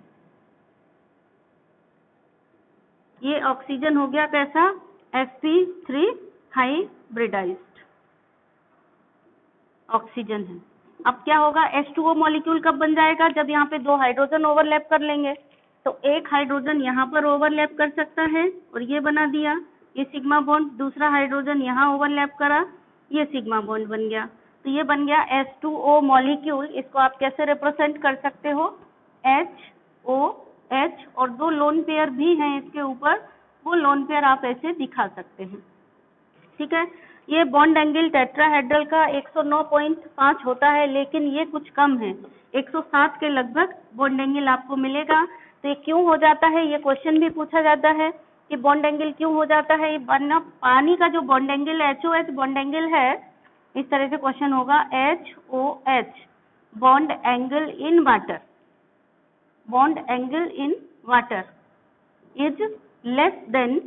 ये ऑक्सीजन हो गया कैसा, sp3 हाइब्रिडाइज्ड ऑक्सीजन है। अब क्या होगा, H2O मॉलिक्यूल कब बन जाएगा, जब यहाँ पे 2 हाइड्रोजन ओवरलैप कर लेंगे। तो एक हाइड्रोजन यहाँ पर ओवरलैप कर सकता है और ये बना दिया, ये सिग्मा बॉन्ड। दूसरा हाइड्रोजन यहाँ ओवरलैप करा, ये सिग्मा बॉन्ड बन गया। तो ये बन गया H2O मॉलिक्यूल। इसको आप कैसे रिप्रेजेंट कर सकते हो, HOH, और 2 लोन पेयर भी हैं इसके ऊपर, वो लोन पेयर आप ऐसे दिखा सकते हैं। ठीक है, ये बॉन्ड एंगल टेट्राहेड्रल का 109.5 होता है, लेकिन ये कुछ कम है, 107 के लगभग बॉन्ड एंगल आपको मिलेगा। तो ये क्यों हो जाता है, ये क्वेश्चन भी पूछा जाता है कि बॉन्ड एंगल क्यों हो जाता है। ये पानी का जो bond angle HOH bond angle है, इस तरह से क्वेश्चन होगा, HOH bond angle in water, bond angle in water is less than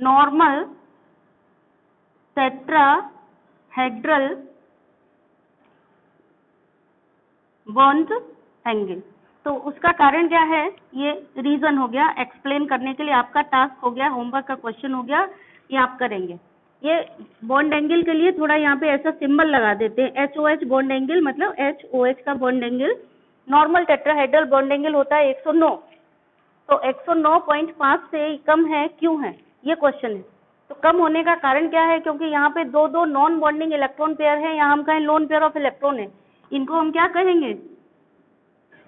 normal tetrahedral bond angle. तो उसका कारण क्या है, ये रीजन हो गया एक्सप्लेन करने के लिए, आपका टास्क हो गया, होमवर्क का क्वेश्चन हो गया, ये आप करेंगे। ये बॉन्ड एंगल के लिए थोड़ा यहाँ पे ऐसा सिंबल लगा देते हैं, HOH बॉन्ड एंगल मतलब HOH का bond angle. Normal tetrahedral bond angle होता है 109, तो 109.5 से कम है, क्यों है, ये क्वेश्चन है। तो कम होने का कारण क्या है, क्योंकि यहाँ पे 2 नॉन बॉन्डिंग इलेक्ट्रॉन पेयर है, यहाँ हम कहें लोन पेयर ऑफ इलेक्ट्रॉन है, इनको हम क्या कहेंगे,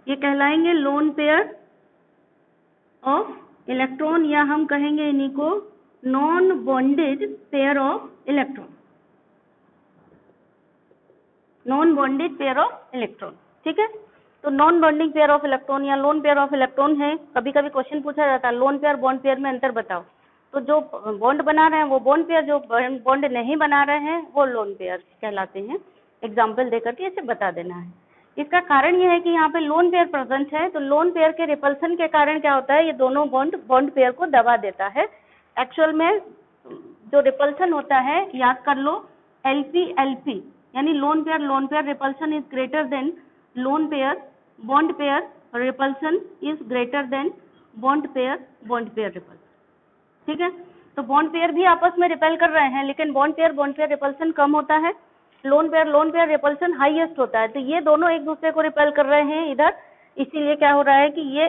ये कहलाएंगे लोन पेयर ऑफ इलेक्ट्रॉन, या हम कहेंगे इन्हीं को non bonded pair of electron, non bonded pair of electron. ठीक है, तो non bonding pair of electron या लोन पेयर ऑफ इलेक्ट्रॉन है। कभी कभी क्वेश्चन पूछा जाता है लोन पेयर बॉन्ड पेयर में अंतर बताओ, तो जो बॉन्ड बना रहे हैं वो बॉन्ड पेयर, जो बॉन्ड नहीं बना रहे हैं वो लोन पेयर कहलाते हैं। एग्जाम्पल देकर के इसे बता देना है। इसका कारण यह है कि यहाँ पे लोन पेयर प्रेजेंट है, तो लोन पेयर के रिपल्सन के कारण क्या होता है, ये दोनों बॉन्ड पेयर को दबा देता है। एक्चुअल में जो रिपल्सन होता है, याद कर लो, LP यानी lone pair repulsion is greater than lone pair, bond pair repulsion is greater than bond pair repulsion. ठीक है, तो बॉन्ड पेयर भी आपस में रिपेल कर रहे हैं, लेकिन बॉन्ड पेयर रिपल्सन कम होता है, लोन पेयर रिपल्सन हाईएस्ट होता है। तो ये दोनों एक दूसरे को रिपेल कर रहे हैं इधर, इसीलिए क्या हो रहा है कि ये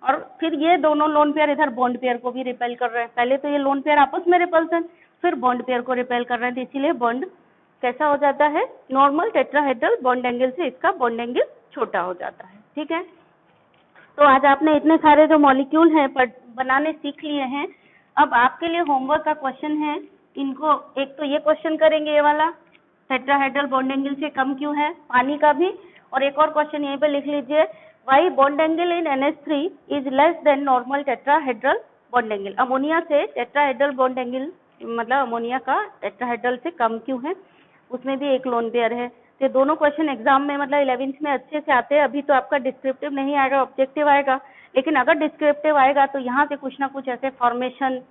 और फिर ये दोनों लोन पेयर इधर बॉन्ड पेयर को भी रिपेल कर रहे हैं। पहले तो ये लोन पेयर आपस में रिपल्सन, फिर बॉन्ड पेयर को रिपेल कर रहे हैं, तो इसीलिए बॉन्ड कैसा हो जाता है, नॉर्मल टेट्राहेड्रल बॉन्ड एंगल से इसका बॉन्ड एंगल छोटा हो जाता है। ठीक है, तो आज आपने इतने सारे जो मॉलिक्यूल हैं बनाने सीख लिए हैं। अब आपके लिए होमवर्क का क्वेश्चन है, इनको एक तो ये क्वेश्चन करेंगे, ये वाला टेट्राहेड्रल बॉन्ड एंगल से कम क्यों है, पानी का भी, और एक और क्वेश्चन यहीं पे लिख लीजिए, why bond angle in NH3 is less than normal tetrahedral bond angle. Ammonia से टेट्राहेड्रल बॉन्ड एंगल मतलब अमोनिया का टेट्राहेड्रल से कम क्यों है, उसमें भी एक लोन पेयर है। ये दोनों क्वेश्चन एग्जाम में मतलब 11th में अच्छे से आते हैं। अभी तो आपका डिस्क्रिप्टिव नहीं आएगा, ऑब्जेक्टिव आएगा, लेकिन अगर डिस्क्रिप्टिव आएगा तो यहाँ से कुछ ना कुछ ऐसे फॉर्मेशन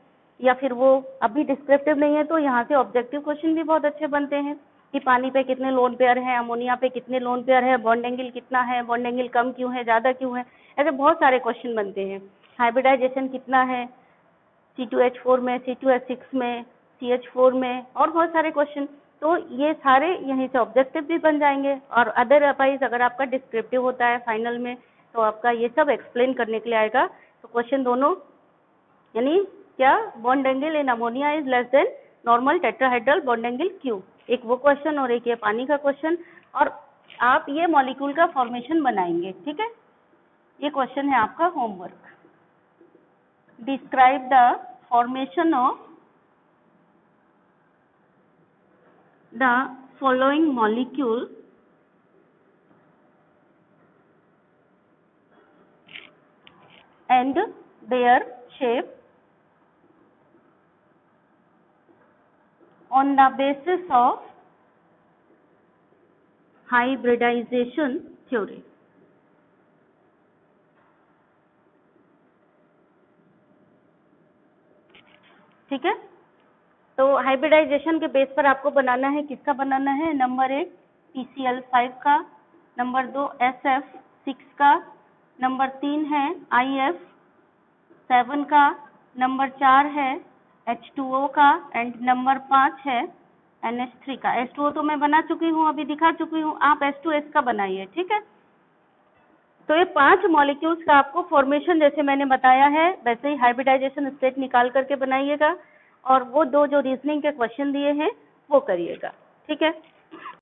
या फिर वो, अभी डिस्क्रिप्टिव नहीं है तो यहाँ से ऑब्जेक्टिव क्वेश्चन भी बहुत अच्छे बनते हैं कि पानी पे कितने लोन पेयर हैं, अमोनिया पे कितने लोन पेयर है, बॉन्ड एंगल कितना है, बॉन्ड एंगल कम क्यों है, ज़्यादा क्यों है, ऐसे बहुत सारे क्वेश्चन बनते हैं। हाइब्रिडाइजेशन कितना है C2H4 में, C2H6 में, CH4 में, और बहुत सारे क्वेश्चन, तो ये सारे यहीं से ऑब्जेक्टिव भी बन जाएंगे। और अदरवाइज अगर आपका डिस्क्रिप्टिव होता है फाइनल में तो आपका ये सब एक्सप्लेन करने के लिए आएगा। तो क्वेश्चन दोनों, यानी क्या, bond angle in ammonia is less than normal tetrahedral bond angle क्यों, एक वो क्वेश्चन और एक ये पानी का क्वेश्चन, और आप ये मॉलिक्यूल का फॉर्मेशन बनाएंगे। ठीक है, ये क्वेश्चन है आपका homework. Describe the formation of the following molecule and their shape on the basis of hybridization theory। ठीक है, तो हाइब्रिडाइजेशन के बेस पर आपको बनाना है, किसका बनाना है, नंबर 1 PCl5 का, नंबर 2 SF6 का, नंबर 3 है IF7 का, नंबर 4 है H2O का, एंड नंबर 5 है NH3 का। H2O तो मैं बना चुकी हूँ, अभी दिखा चुकी हूँ, आप H2S का बनाइए। ठीक है, तो ये 5 मॉलिक्यूल्स का आपको फॉर्मेशन जैसे मैंने बताया है वैसे ही हाइब्रिडाइजेशन स्टेट निकाल करके बनाइएगा, और वो दो जो रीजनिंग के क्वेश्चन दिए हैं वो करिएगा। ठीक है।